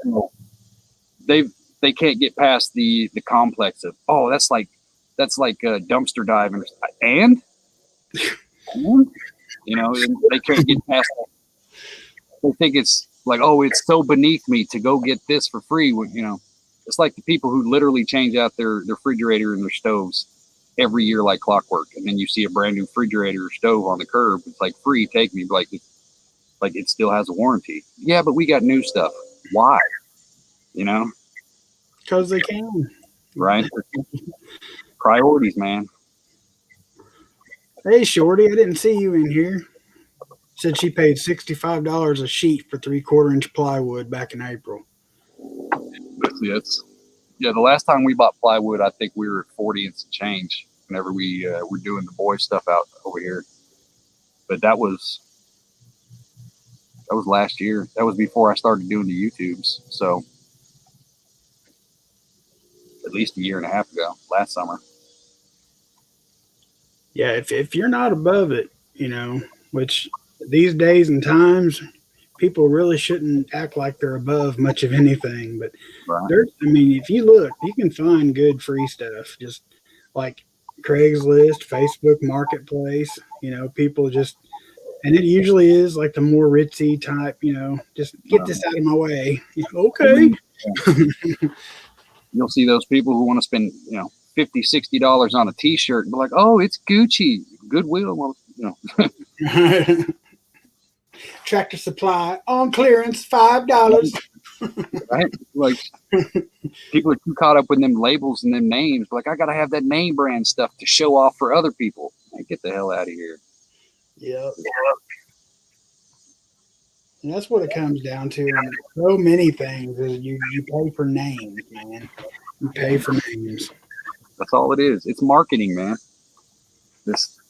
they can't get past the complex of, oh, that's like dumpster diving, and you know, and they can't get past that. They think it's like, oh, it's so beneath me to go get this for free. You know, it's like the people who literally change out their refrigerator and their stoves every year like clockwork, and then you see a brand new refrigerator or stove on the curb. It's like, free, take me. Like it still has a warranty. Yeah, but we got new stuff. Why? You know? Because they can. Right? Priorities, man. Hey, Shorty, I didn't see you in here. Said she paid $65 a sheet for 3/4 inch plywood back in April. Yeah, the last time we bought plywood, I think we were at 40 and some change whenever we were doing the boy stuff out over here. But that was last year. That was before I started doing the YouTubes. So at least a year and a half ago, last summer. Yeah, if you're not above it, you know, which these days and times, people really shouldn't act like they're above much of anything. But Right. I mean, if you look, you can find good free stuff, just like Craigslist, Facebook Marketplace. You know, people just, and it usually is like the more ritzy type. You know, just get this out of my way. Okay. You'll see those people who want to spend, you know, $50, $60 on a t-shirt and be like, oh, it's Gucci, Goodwill. Well, you know. Tractor Supply on clearance, $5. Right? Like, people are too caught up with them labels and them names. Like, I gotta have that name brand stuff to show off for other people. Like, get the hell out of here. Yep. And that's what it comes down to. And so many things is you pay for names, man. You pay for names. That's all it is. It's marketing, man. This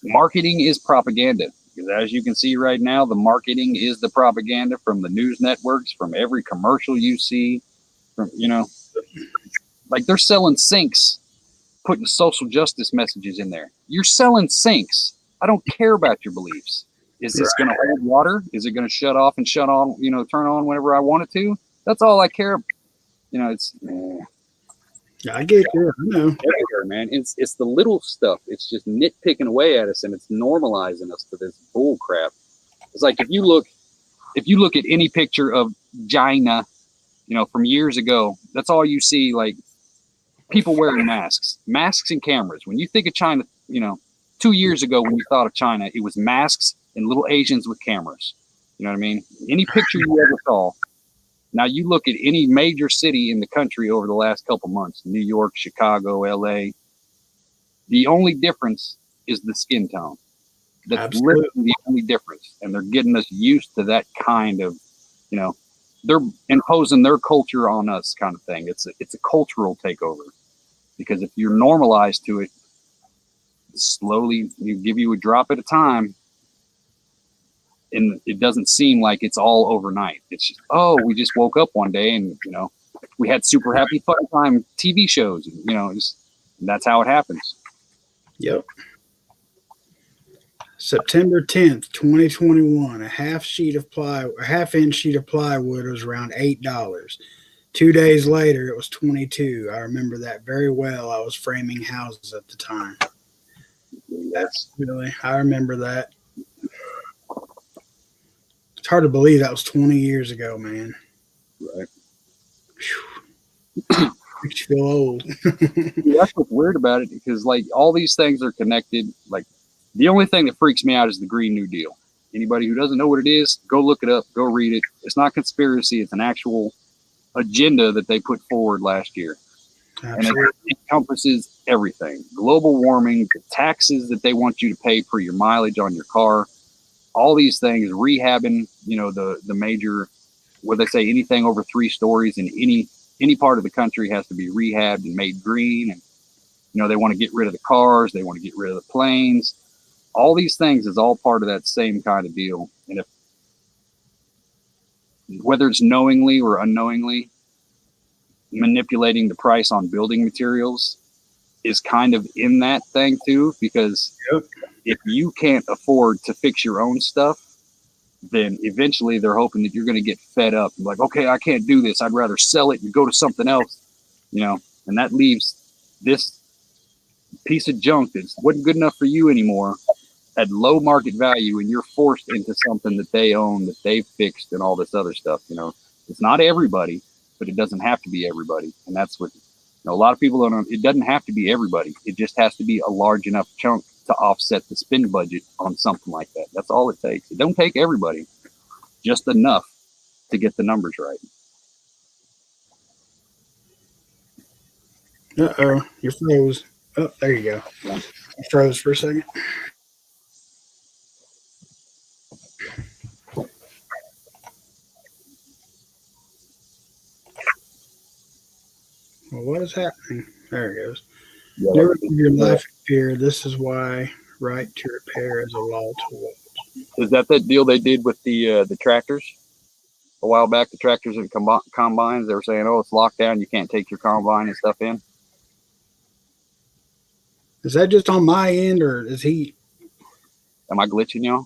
marketing is propaganda. Because as you can see right now, the marketing is the propaganda from the news networks, from every commercial you see, from, you know, like they're selling sinks, putting social justice messages in there. You're selling sinks. I don't care about your beliefs. Is this going to hold water? Is it going to shut off and shut on, you know, turn on whenever I want it to? That's all I care about. You know, it's... I get you. I know. Everywhere, man. It's the little stuff. It's just nitpicking away at us, and it's normalizing us to this bull crap. It's like if you look at any picture of China, you know, from years ago, that's all you see. Like people wearing masks and cameras. When you think of China, you know, 2 years ago when you thought of China, it was masks and little Asians with cameras. You know what I mean? Any picture you ever saw. Now you look at any major city in the country over the last couple months, New York, Chicago, LA, the only difference is the skin tone. That's Absolutely. literally the only difference. And they're getting us used to that kind of, you know, they're imposing their culture on us kind of thing. It's a cultural takeover, because if you're normalized to it, slowly you give you a drop at a time. And it doesn't seem like it's all overnight. It's just, oh, we just woke up one day and, you know, we had super happy fun time TV shows. And, you know, that's how it happens. Yep. September 10th, 2021, a half inch sheet of plywood was around $8. 2 days later, it was $22. I remember that very well. I was framing houses at the time. I remember that. It's hard to believe that was 20 years ago, man. Right. Makes you feel old. That's what's weird about it, because like all these things are connected. Like the only thing that freaks me out is the Green New Deal. Anybody who doesn't know what it is, go look it up, go read it. It's not conspiracy. It's an actual agenda that they put forward last year. Absolutely. And it encompasses everything. Global warming, the taxes that they want you to pay for your mileage on your car, all these things, rehabbing, you know, the major, where they say anything over 3 stories in any part of the country has to be rehabbed and made green. And, you know, they want to get rid of the cars. They want to get rid of the planes. All these things is all part of that same kind of deal. And whether it's knowingly or unknowingly, manipulating the price on building materials is kind of in that thing too, because if you can't afford to fix your own stuff, then eventually they're hoping that you're going to get fed up. Like, okay, I can't do this. I'd rather sell it and go to something else, and that leaves this piece of junk that wasn't good enough for you anymore at low market value, and you're forced into something that they own, that they've fixed, and all this other stuff. It's not everybody, but it doesn't have to be everybody. And that's what a lot of people don't know. It doesn't have to be everybody. It just has to be a large enough chunk to offset the spend budget on something like that. That's all it takes. It don't take everybody, just enough to get the numbers right. Uh-oh, you froze. Oh, there you go. I froze for a second. Well, what is happening? There it goes. Yeah, Never live your life in fear. This is why right to repair is a law to walk. Is that deal they did with the tractors a while back? The tractors and combines. They were saying, "Oh, it's locked down. You can't take your combine and stuff in." Is that just on my end, or is he? Am I glitching, y'all?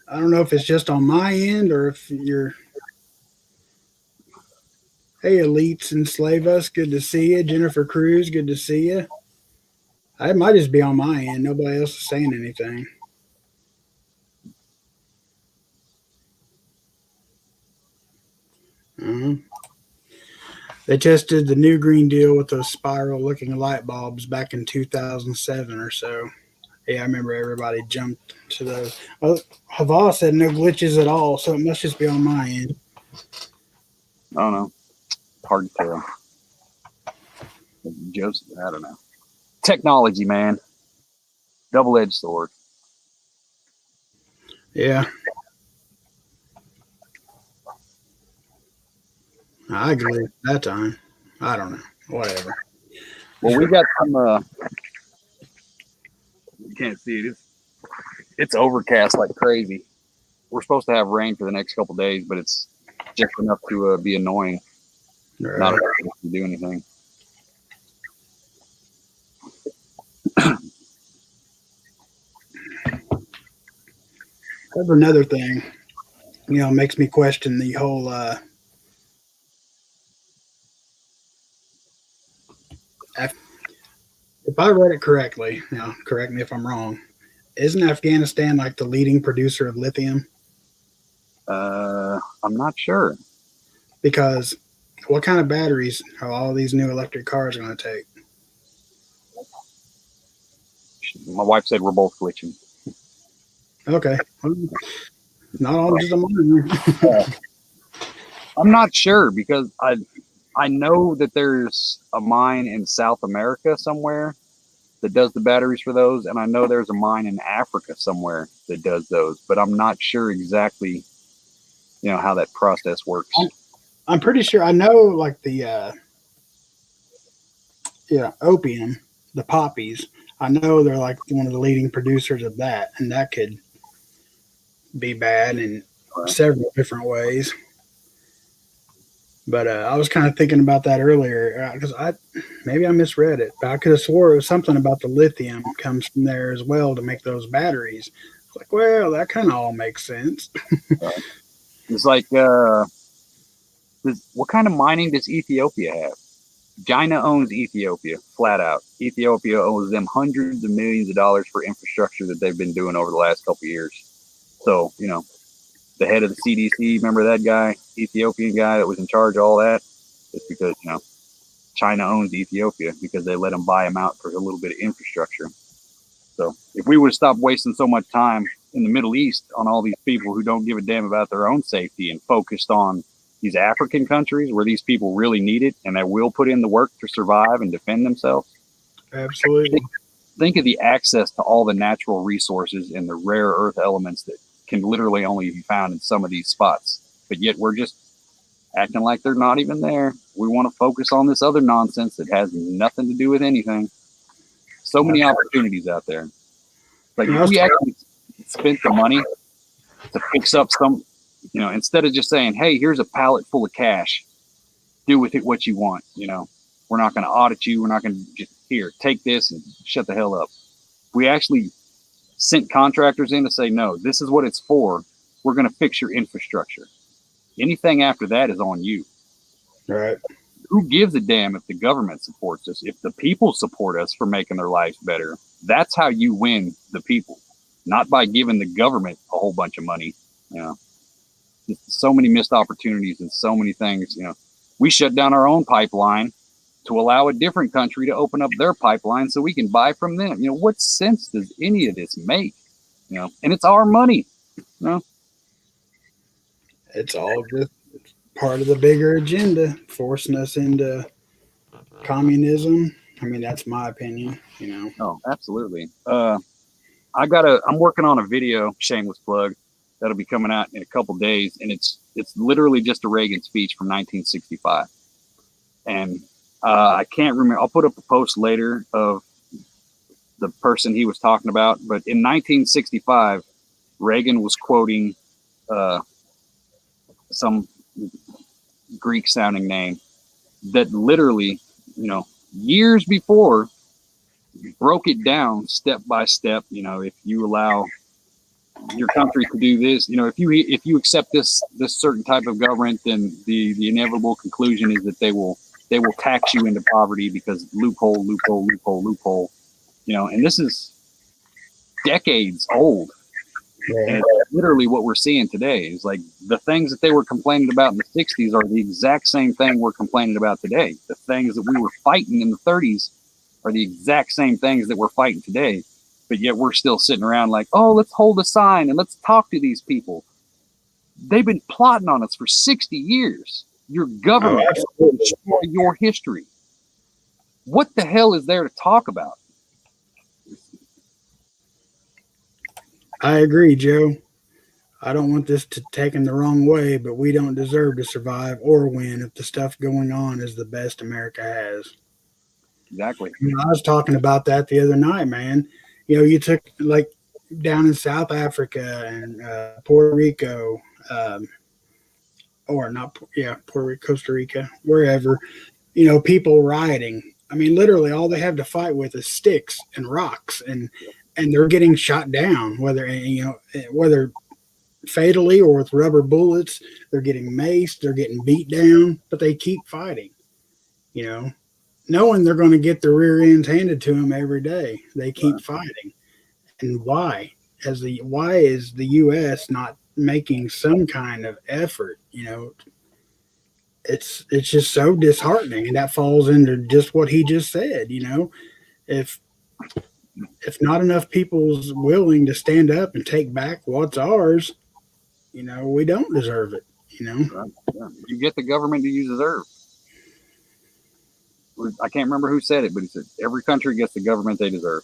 I don't know if it's just on my end or if you're. Hey, Elites Enslave Us. Good to see you. Jennifer Cruz. Good to see you. It might just be on my end. Nobody else is saying anything. They tested the new Green Deal with those spiral-looking light bulbs back in 2007 or so. Yeah, I remember everybody jumped to those. Well, Hava said no glitches at all, so it must just be on my end. I don't know. Hard to tell. Joseph, I don't know. Technology, man. Double-edged sword. Yeah. I glitched that time. I don't know. Whatever. Well, we got some. You can't see it. It's overcast like crazy. We're supposed to have rain for the next couple days, but it's just enough to be annoying. Right. Not enough to do anything. That's another thing. Makes me question the whole. If I read it correctly, now correct me if I'm wrong. Isn't Afghanistan like the leading producer of lithium? I'm not sure. Because what kind of batteries are all these new electric cars going to take? My wife said we're both glitching. Okay. Well, not all just a mine. I'm not sure because I know that there's a mine in South America somewhere that does the batteries for those, and I know there's a mine in Africa somewhere that does those, but I'm not sure exactly, how that process works. I'm pretty sure I know, like the opium, the poppies. I know they're like one of the leading producers of that, and that could be bad in several different ways. But I was kind of thinking about that earlier because maybe I misread it, but I could have swore it was something about the lithium comes from there as well to make those batteries. It's like, well, that kind of all makes sense. It's like, what kind of mining does Ethiopia have? China owns Ethiopia flat out. Ethiopia owes them hundreds of millions of dollars for infrastructure that they've been doing over the last couple of years. So, the head of the CDC, remember that guy, Ethiopian guy that was in charge of all that? It's because, China owns Ethiopia because they let them buy them out for a little bit of infrastructure. So if we would have stopped wasting so much time in the Middle East on all these people who don't give a damn about their own safety and focused on these African countries where these people really need it and that will put in the work to survive and defend themselves. Absolutely. Think of the access to all the natural resources and the rare earth elements that can literally only be found in some of these spots. But yet we're just acting like they're not even there. We want to focus on this other nonsense that has nothing to do with anything. So many opportunities out there. Like if we actually spent the money to fix up some, instead of just saying, hey, here's a pallet full of cash, do with it what you want. We're not going to audit you. We're not going to just here, take this and shut the hell up. We actually sent contractors in to say, no, this is what it's for. we're going to fix your infrastructure. Anything after that is on you. Right. Who gives a damn if the government supports us? If the people support us for making their lives better, that's how you win the people, not by giving the government a whole bunch of money. You know, so many missed opportunities and so many things. You know, we shut down our own pipeline to allow a different country to open up their pipeline so we can buy from them. You know, what sense does any of this make? You know, and it's our money. You know, It's all just part of the bigger agenda, forcing us into communism. I mean, that's my opinion, you know. oh, absolutely. I'm working on a video, shameless plug, that'll be coming out in a couple days, and it's literally just a Reagan speech from 1965. And I can't remember. I'll put up a post later of the person he was talking about. But in 1965, Reagan was quoting some Greek-sounding name that literally, you know, years before, broke it down step by step. You know, if you allow your country to do this, you know, if you accept this certain type of government, then the inevitable conclusion is that they will tax you into poverty because loophole. You know, and this is decades old. Yeah. And literally what we're seeing today is like the things that they were complaining about in the 60s are the exact same thing we're complaining about today. The things that we were fighting in the 30s are the exact same things that we're fighting today. But yet we're still sitting around like, oh, let's hold a sign and let's talk to these people. They've been plotting on us for 60 years. Your government will destroy your history. What the hell is there to talk about? I agree, Joe. I don't want this to taken the wrong way, but we don't deserve to survive or win if the stuff going on is the best America has. Exactly. You know, I was talking about that the other night, man. You know, you took like down in South Africa and Puerto Rico, or not, yeah, Puerto Rico, Costa Rica, wherever, you know, people rioting. I mean, literally all they have to fight with is sticks and rocks, and they're getting shot down, whether fatally or with rubber bullets. They're getting maced, they're getting beat down, but they keep fighting, you know, knowing they're going to get the rear ends handed to them every day. They keep fighting. And why? Why is the U.S. not making some kind of effort? You know, it's just so disheartening, and that falls into just what he just said. You know, if not enough people's willing to stand up and take back what's ours, you know, we don't deserve it. You know, Right. Yeah. You get the government you deserve. I can't remember who said it, but he said every country gets the government they deserve.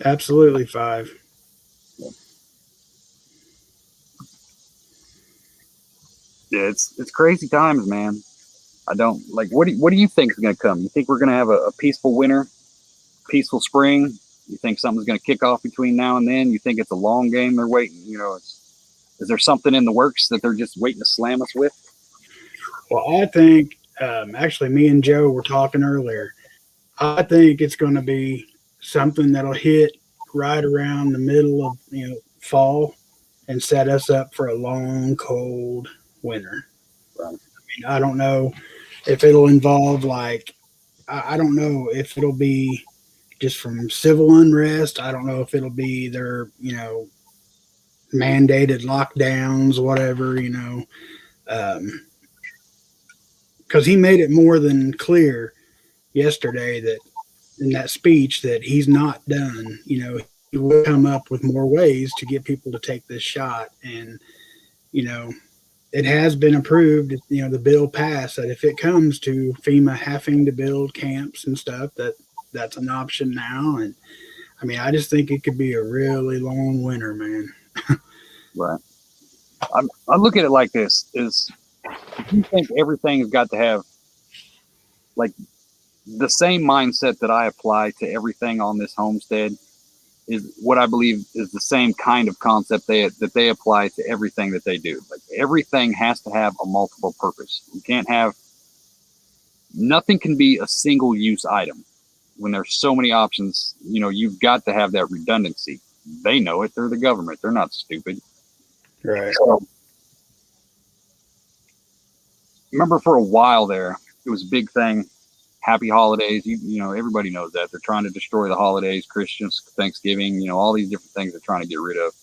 absolutely, Five. Yeah, it's crazy times, man. I don't like. What do you think is going to come? You think we're going to have a peaceful winter, peaceful spring? You think something's going to kick off between now and then? You think it's a long game they're waiting? You know, is there something in the works that they're just waiting to slam us with? Well, I think actually, me and Joe were talking earlier. I think it's going to be something that'll hit right around the middle of fall and set us up for a long, cold winter. Right. I mean, I don't know if it'll involve I don't know if it'll be just from civil unrest. I don't know if it'll be their mandated lockdowns, whatever, because he made it more than clear yesterday that in that speech that he's not done. You know, he will come up with more ways to get people to take this shot, and it has been approved. The bill passed that if it comes to FEMA having to build camps and stuff, that's an option now. And I mean, I just think it could be a really long winter, man. Right. I look at it like this: is if you think everything's got to have like the same mindset that I apply to everything on this homestead is what I believe is the same kind of concept that they apply to everything that they do. Like everything has to have a multiple purpose. You can't have nothing can be a single use item. when there's so many options, you know, you've got to have that redundancy. They know it. They're the government. They're not stupid. Right. So, remember for a while there, it was a big thing. Happy holidays. You know, everybody knows that. They're trying to destroy the holidays, Christmas, Thanksgiving, you know, all these different things they're trying to get rid of.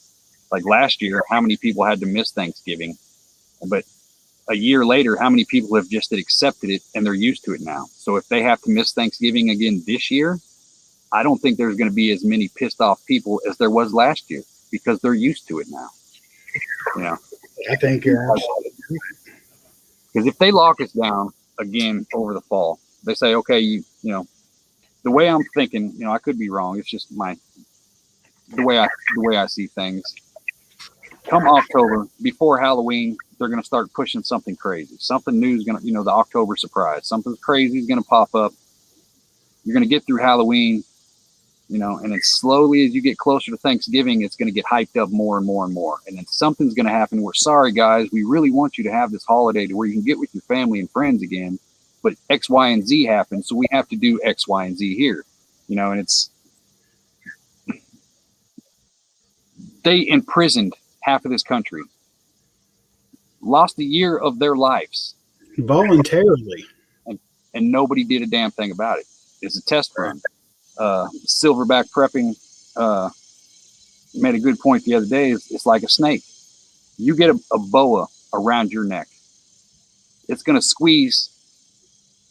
Like last year, how many people had to miss Thanksgiving? But a year later, how many people have just accepted it and they're used to it now? So if they have to miss Thanksgiving again this year, I don't think there's going to be as many pissed off people as there was last year because they're used to it now. You know, I think you're absolutely right. because if they lock us down again over the fall, they say, okay, you know, the way I'm thinking, you know, I could be wrong. It's just the way I see things. Come October, before Halloween, they're going to start pushing something crazy. Something new is going to, you know, the October surprise. Something crazy is going to pop up. You're going to get through Halloween, you know, and then slowly as you get closer to Thanksgiving, it's going to get hyped up more and more and more. And then something's going to happen. We're sorry, guys. We really want you to have this holiday to where you can get with your family and friends again. But X, Y, and Z happens, so we have to do X, Y, and Z here. You know, and it's... They imprisoned half of this country, lost a year of their lives Voluntarily. and nobody did a damn thing about it. It's a test run. Silverback prepping made a good point the other day. It's like a snake. You get a boa around your neck, it's going to squeeze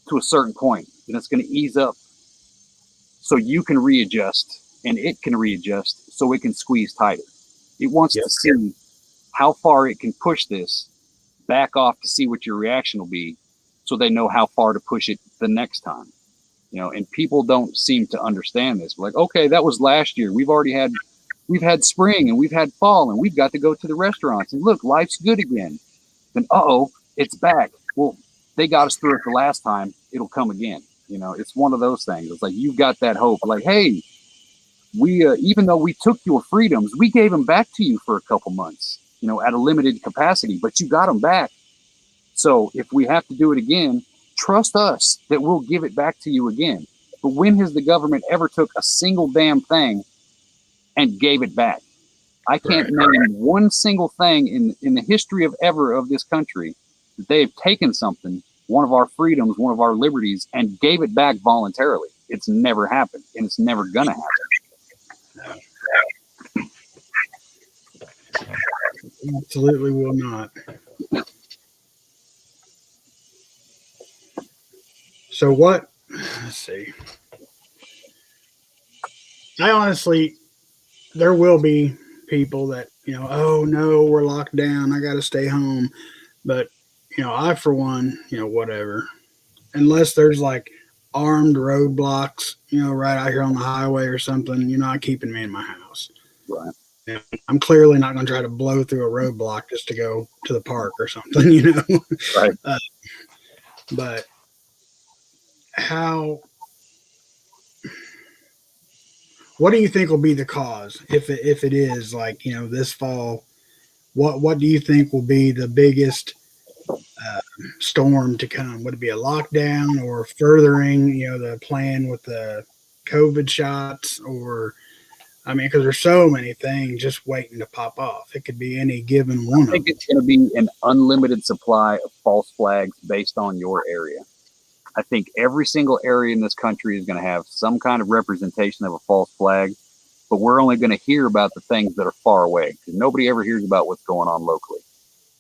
to a certain point, and it's going to ease up so you can readjust and it can readjust so it can squeeze tighter. It wants to see how far it can push this, back off to see what your reaction will be, so they know how far to push it the next time. You know, and people don't seem to understand this. Like, okay, that was last year. We've had spring and we've had fall and we've got to go to the restaurants and look, life's good again. Then, it's back. Well, they got us through it the last time. It'll come again. You know, it's one of those things. It's like, you've got that hope. Like, hey, we even though we took your freedoms, we gave them back to you for a couple months, you know, at a limited capacity, but you got them back. So if we have to do it again, trust us that we'll give it back to you again. But when has the government ever took a single damn thing and gave it back? I can't name one single thing in the history of ever of this country that they have taken something, one of our freedoms, one of our liberties, and gave it back voluntarily. It's never happened, and it's never gonna happen. Absolutely will not. So what? Let's see. I honestly, there will be people that, you know, oh no, we're locked down, I got to stay home. But, you know, I, for one, you know, whatever. Unless there's like armed roadblocks, you know, right out here on the highway or something, you're not keeping me in my house. Right. You know, I'm clearly not going to try to blow through a roadblock just to go to the park or something, you know. Right. But what do you think will be the cause if it is like, you know, this fall? What do you think will be the biggest storm to come? Would it be a lockdown or furthering, you know, the plan with the COVID shots? Or, I mean, because there's so many things just waiting to pop off. It could be any given one. I think it's going to be an unlimited supply of false flags based on your area. I think every single area in this country is going to have some kind of representation of a false flag, but we're only going to hear about the things that are far away because nobody ever hears about what's going on locally.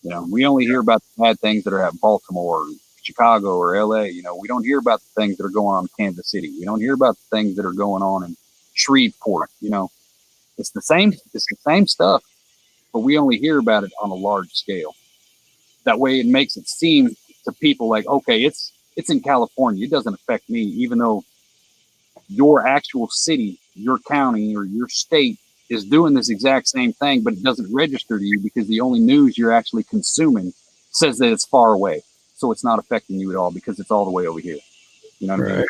You know, we only hear about the bad things that are at Baltimore, or Chicago, or LA. You know, we don't hear about the things that are going on in Kansas City. We don't hear about the things that are going on in Shreveport. You know, it's the same stuff, but we only hear about it on a large scale. That way it makes it seem to people like, okay, it's in California. It doesn't affect me, even though your actual city, your county, or your state is doing this exact same thing, but it doesn't register to you because the only news you're actually consuming says that it's far away. So it's not affecting you at all because it's all the way over here. You know what I mean?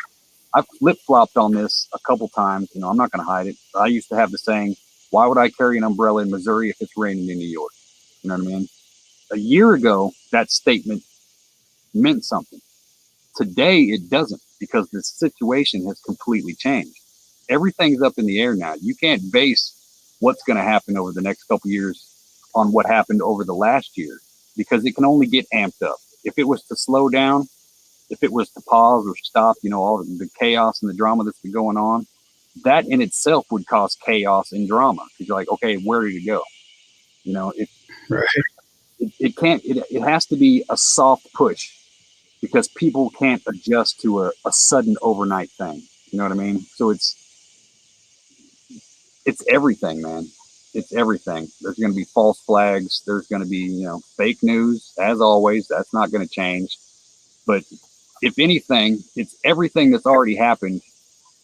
I've flip-flopped on this a couple times. You know, I'm not going to hide it. I used to have the saying, why would I carry an umbrella in Missouri if it's raining in New York? You know what I mean? A year ago, that statement meant something. Today, it doesn't. because the situation has completely changed. Everything's up in the air now. You can't base what's going to happen over the next couple of years on what happened over the last year, because it can only get amped up. If it was to slow down, if it was to pause or stop, all the chaos and the drama that's been going on, that in itself would cause chaos and drama. Because you're like, okay, where did it go? Right. It can't, it has to be a soft push, because people can't adjust to a sudden overnight thing. You know what I mean? So it's everything, man. It's everything. There's going to be false flags. There's going to be, fake news, as always. That's not going to change. But if anything, it's everything that's already happened,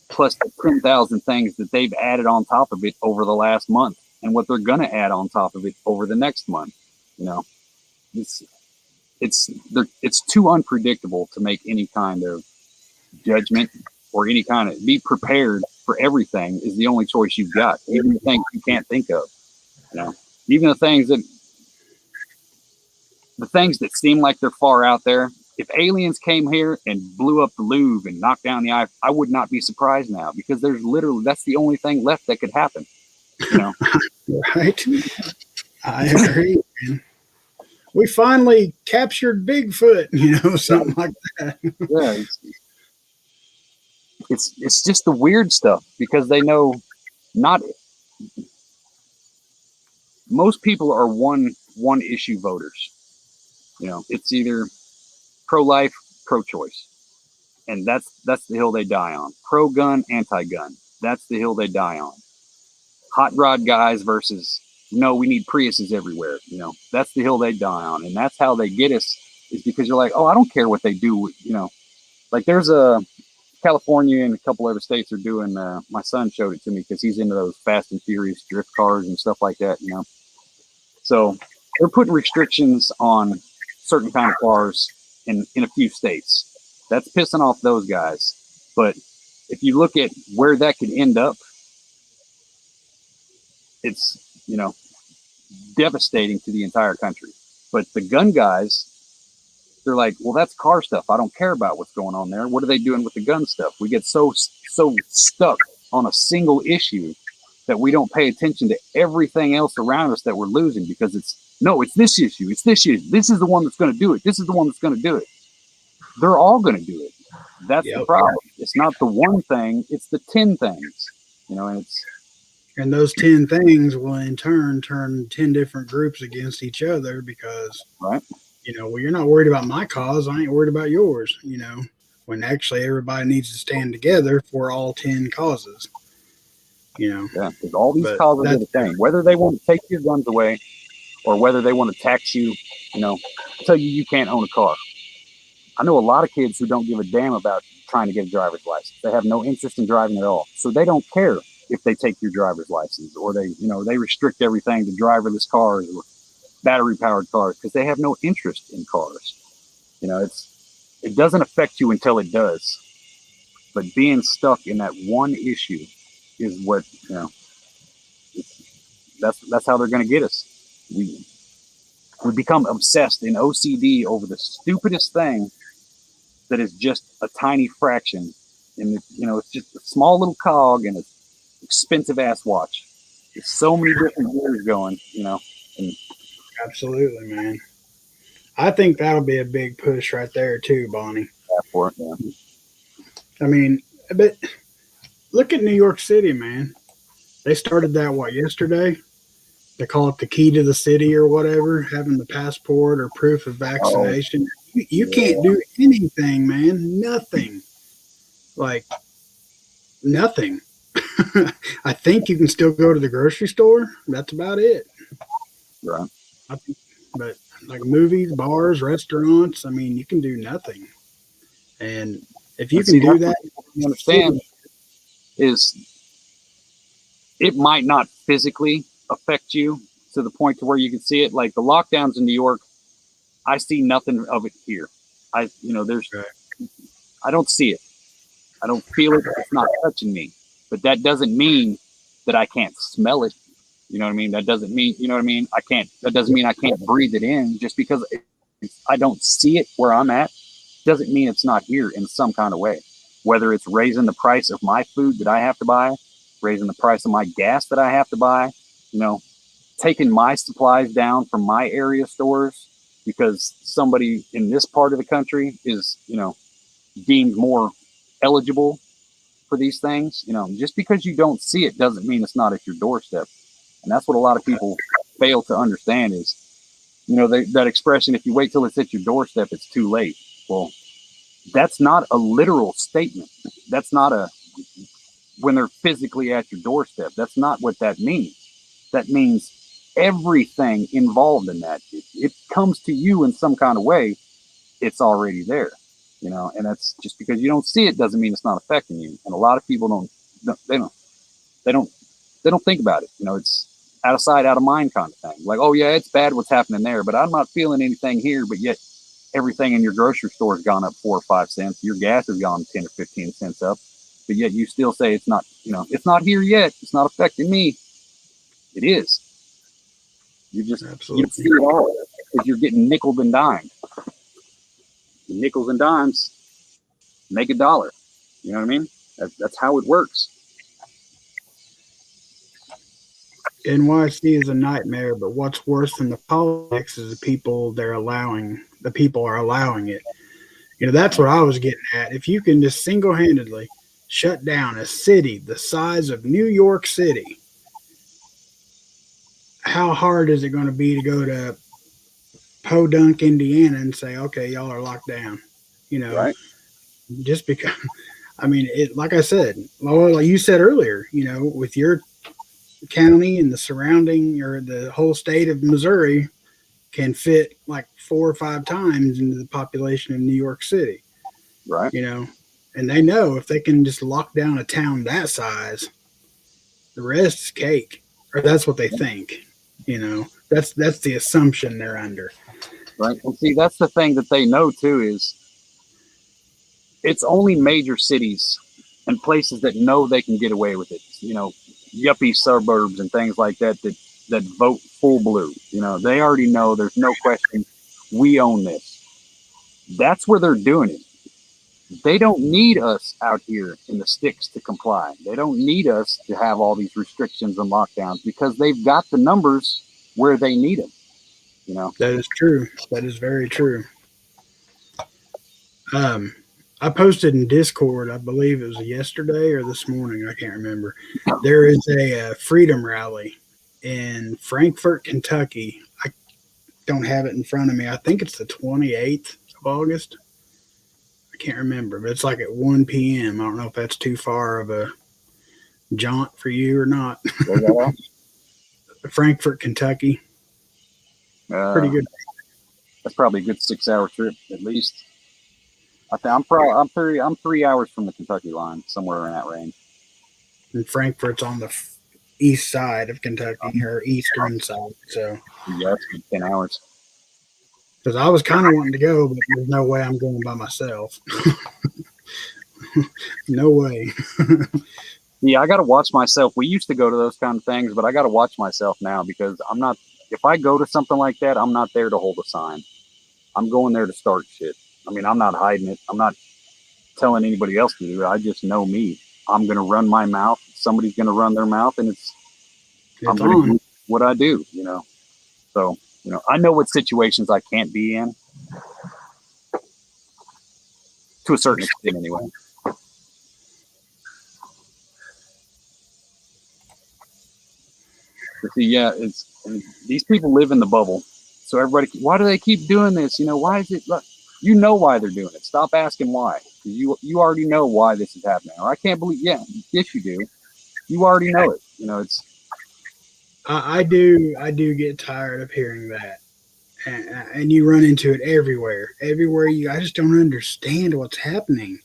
plus the 10,000 things that they've added on top of it over the last month, and what they're going to add on top of it over the next month. It's too unpredictable to make any kind of judgment, or any kind of, be prepared for everything is the only choice you've got. Even the things you can't think of, even the things that seem like they're far out there. If aliens came here and blew up the Louvre and knocked down the Eiffel, I would not be surprised now, because that's the only thing left that could happen. Right. I agree, man. We finally captured Bigfoot, something like that. Yeah. It's just the weird stuff, because they know most people are one issue voters. It's either pro-life, pro-choice, and that's the hill they die on. Pro-gun, anti-gun, that's the hill they die on. Hot rod guys versus, no, we need Priuses everywhere. That's the hill they die on, and that's how they get us, is because you're like, oh, I don't care what they do. Like there's a California and a couple other states are doing. My son showed it to me, because he's into those Fast and Furious drift cars and stuff like that. So they're putting restrictions on certain kind of cars in a few states. That's pissing off those guys. But if you look at where that could end up, it's, devastating to the entire country. But the gun guys, they're like, well, that's car stuff. I don't care about what's going on there. What are they doing with the gun stuff? We get so stuck on a single issue that we don't pay attention to everything else around us that we're losing, because it's this issue. It's this issue. This is the one that's going to do it. This is the one that's going to do it. They're all going to do it. That's the problem. It's not the one thing. It's the 10 things, and those 10 things will in turn turn 10 different groups against each other, because, right. Well, you're not worried about my cause. I ain't worried about yours, when actually everybody needs to stand together for all 10 causes, Yeah, because all these causes are the same. Whether they want to take your guns away, or whether they want to tax you, tell you can't own a car. I know a lot of kids who don't give a damn about trying to get a driver's license. They have no interest in driving at all. So they don't care if they take your driver's license, or they restrict everything to driverless cars or battery powered cars, because they have no interest in cars. It doesn't affect you until it does. But being stuck in that one issue is what, that's how they're going to get us. We become obsessed in OCD over the stupidest thing that is just a tiny fraction. And, it's just a small little cog in an expensive ass watch. There's so many different gears going, and absolutely, man. I think that'll be a big push right there too, Bonnie. Yeah. I mean, but look at New York City, man. They started that, yesterday? They call it the key to the city or whatever, having the passport or proof of vaccination. You can't do anything, man. Nothing. Like, nothing. I think you can still go to the grocery store. That's about it. Right. But like movies, bars, restaurants, I mean, you can do nothing. And if you can do that, you understand is it might not physically affect you to the point to where you can see it. Like the lockdowns in New York, I see nothing of it here. I don't see it. I don't feel it. It's not touching me. But that doesn't mean that I can't smell it. You know what I mean? That doesn't mean, that doesn't mean I can't breathe it in. Just because I don't see it where I'm at doesn't mean it's not here in some kind of way. whether it's raising the price of my food that I have to buy, raising the price of my gas that I have to buy, you know, taking my supplies down from my area stores because somebody in this part of the country is, you know, deemed more eligible for these things. You know, just because you don't see it doesn't mean it's not at your doorstep. And that's what a lot of people fail to understand is, you know, that expression, if you wait till it's at your doorstep, it's too late. Well, that's not a literal statement. That's not a, when they're physically at your doorstep, that's not what that means. That means everything involved in that. It comes to you in some kind of way, it's already there, you know, and that's just because you don't see it doesn't mean it's not affecting you. And a lot of people they don't think about it. You know, it's out of sight, out of mind kind of thing. Like, oh yeah, it's bad what's happening there, but I'm not feeling anything here. But yet everything in your grocery store has gone up 4 or 5 cents. Your gas has gone 10 or 15 cents up, but yet you still say it's not, you know, it's not here yet. It's not affecting me. It is. You just, you don't see it all because you're getting nickeled and dimed. Nickels and dimes make $1. You know what I mean? That's how it works. NYC is a nightmare, but what's worse than the politics is the people are allowing it. You know, that's what I was getting at. If you can just single-handedly shut down a city the size of New York City, how hard is it going to be to go to Podunk, Indiana and say, okay, y'all are locked down? You know, right. Just because, I mean, it, like I said, like you said earlier, you know, with your county and the surrounding or the whole state of Missouri can fit like 4 or 5 times into the population of New York City. Right. You know, and they know if they can just lock down a town that size, the rest is cake. Or that's what they think. You know, that's the assumption they're under. Right. And see, that's the thing that they know too is it's only major cities and places that know they can get away with it. You know, yuppie suburbs and things like that that vote full blue. You know, they already know there's no question we own this. That's where they're doing it. They don't need us out here in the sticks to comply. They don't need us to have all these restrictions and lockdowns because they've got the numbers where they need them. You know, that is true. That is very true. I posted in Discord, I believe it was yesterday or this morning, I can't remember. There is a freedom rally in Frankfort, Kentucky. I don't have it in front of me. I think it's the 28th of August. I can't remember, but it's like at 1 p.m. I don't know if that's too far of a jaunt for you or not. Frankfort, Kentucky. Pretty good. That's probably a good 6-hour trip at least. I'm 3 hours from the Kentucky line, somewhere in that range. And Frankfort's on the east side of Kentucky, or eastern side. So yeah, it's 10 hours. Because I was kind of wanting to go, but there's no way I'm going by myself. No way. Yeah, I got to watch myself. We used to go to those kind of things, but I got to watch myself now because I'm not. If I go to something like that, I'm not there to hold a sign. I'm going there to start shit. I mean, I'm not hiding it. I'm not telling anybody else to do it. I just know me. I'm going to run my mouth. Somebody's going to run their mouth, and I'm going to do what I do, you know. So, you know, I know what situations I can't be in to a certain extent anyway. But see, yeah, these people live in the bubble. So everybody, why do they keep doing this? You know, why is it? You know why they're doing it. Stop asking why. You already know why this is happening. Or I can't believe. Yeah, yes, you do. You already know it. You know, it's. I do get tired of hearing that, and you run into it everywhere. Everywhere I just don't understand what's happening.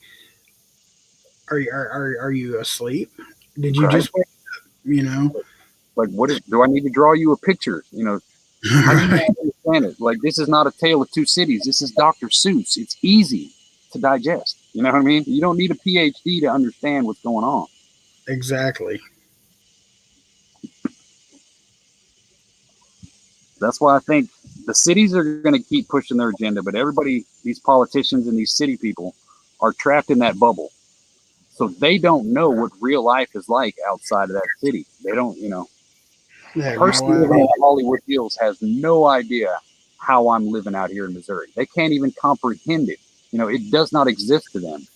Are you asleep? Did you just wake up? You know, like do I need to draw you a picture? You know, I need to understand it. Like this is not a tale of two cities. This is Dr. Seuss. It's easy to digest. You know what I mean? You don't need a PhD to understand what's going on. Exactly. That's why I think the cities are going to keep pushing their agenda, but everybody, these politicians and these city people are trapped in that bubble. So they don't know what real life is like outside of that city. They don't, you know, They have person no living idea. in the Hollywood Hills has no idea how I'm living out here in Missouri. They can't even comprehend it. You know, it does not exist to them.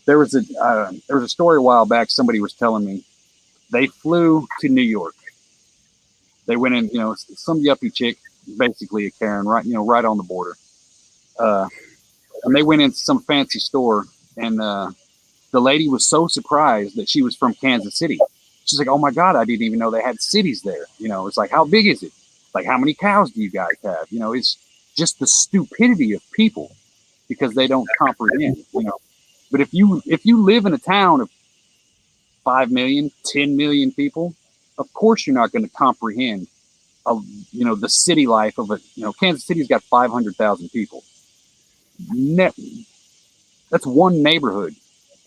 There was a story a while back. Somebody was telling me they flew to New York. They went in, you know, some yuppie chick, basically a Karen, right, you know, right on the border. And they went into some fancy store, and the lady was so surprised that she was from Kansas City. She's like, "Oh my God, I didn't even know they had cities there." You know, it's like, how big is it? Like, how many cows do you guys have? You know, it's just the stupidity of people because they don't comprehend. You know, but if you live in a town of 5 million, 10 million people, of course you're not going to comprehend, a, you know, the city life of a, you know, Kansas City's got 500,000 people. That's one neighborhood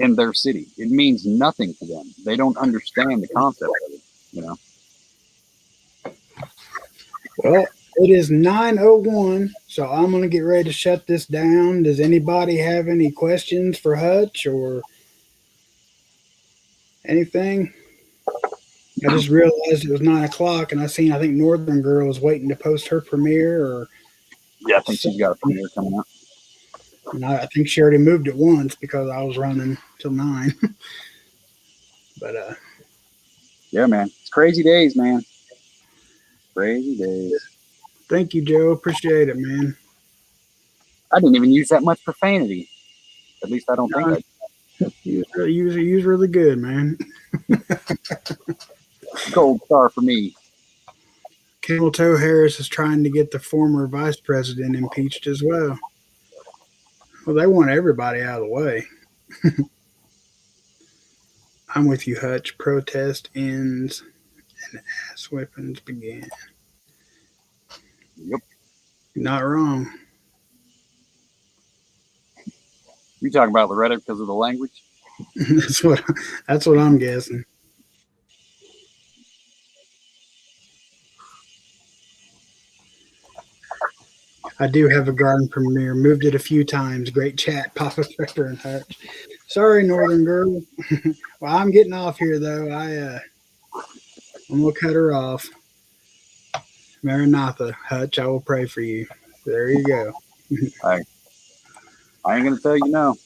in their city. It means nothing to them. They don't understand the concept of it, you know. Well, it is 9:01, so I'm going to get ready to shut this down. Does anybody have any questions for Hutch or anything? I just realized it was 9 o'clock, and I think Northern Girl was waiting to post her premiere or Yeah, I think she's got a something. premiere coming up. And I think she already moved it once because I was running till 9. But Yeah, man. It's crazy days, man. Crazy days. thank you, Joe. Appreciate it, man. I didn't even use that much profanity. At least I don't think Uh, I you was really good, man. gold star for me. Camel Toe Harris is trying to get the former vice president impeached as well. Well, they want everybody out of the way. I'm with you, Hutch. Protest ends and ass weapons begin. Yep. Not wrong. You talking about Loretta because of the language? that's what that's what I'm guessing. I do have a garden premiere. Moved it a few times. Great chat, Papa Pepper and Hutch. Sorry, Northern Girl. Well, I'm getting off here though. I'm gonna cut her off. Maranatha, Hutch. I will pray for you. There you go. I ain't gonna tell you no.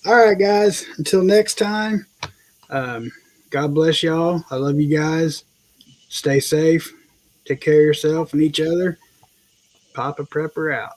All right, guys. Until next time. God bless y'all. I love you guys. Stay safe. Take care of yourself and each other. Papa Prepper out.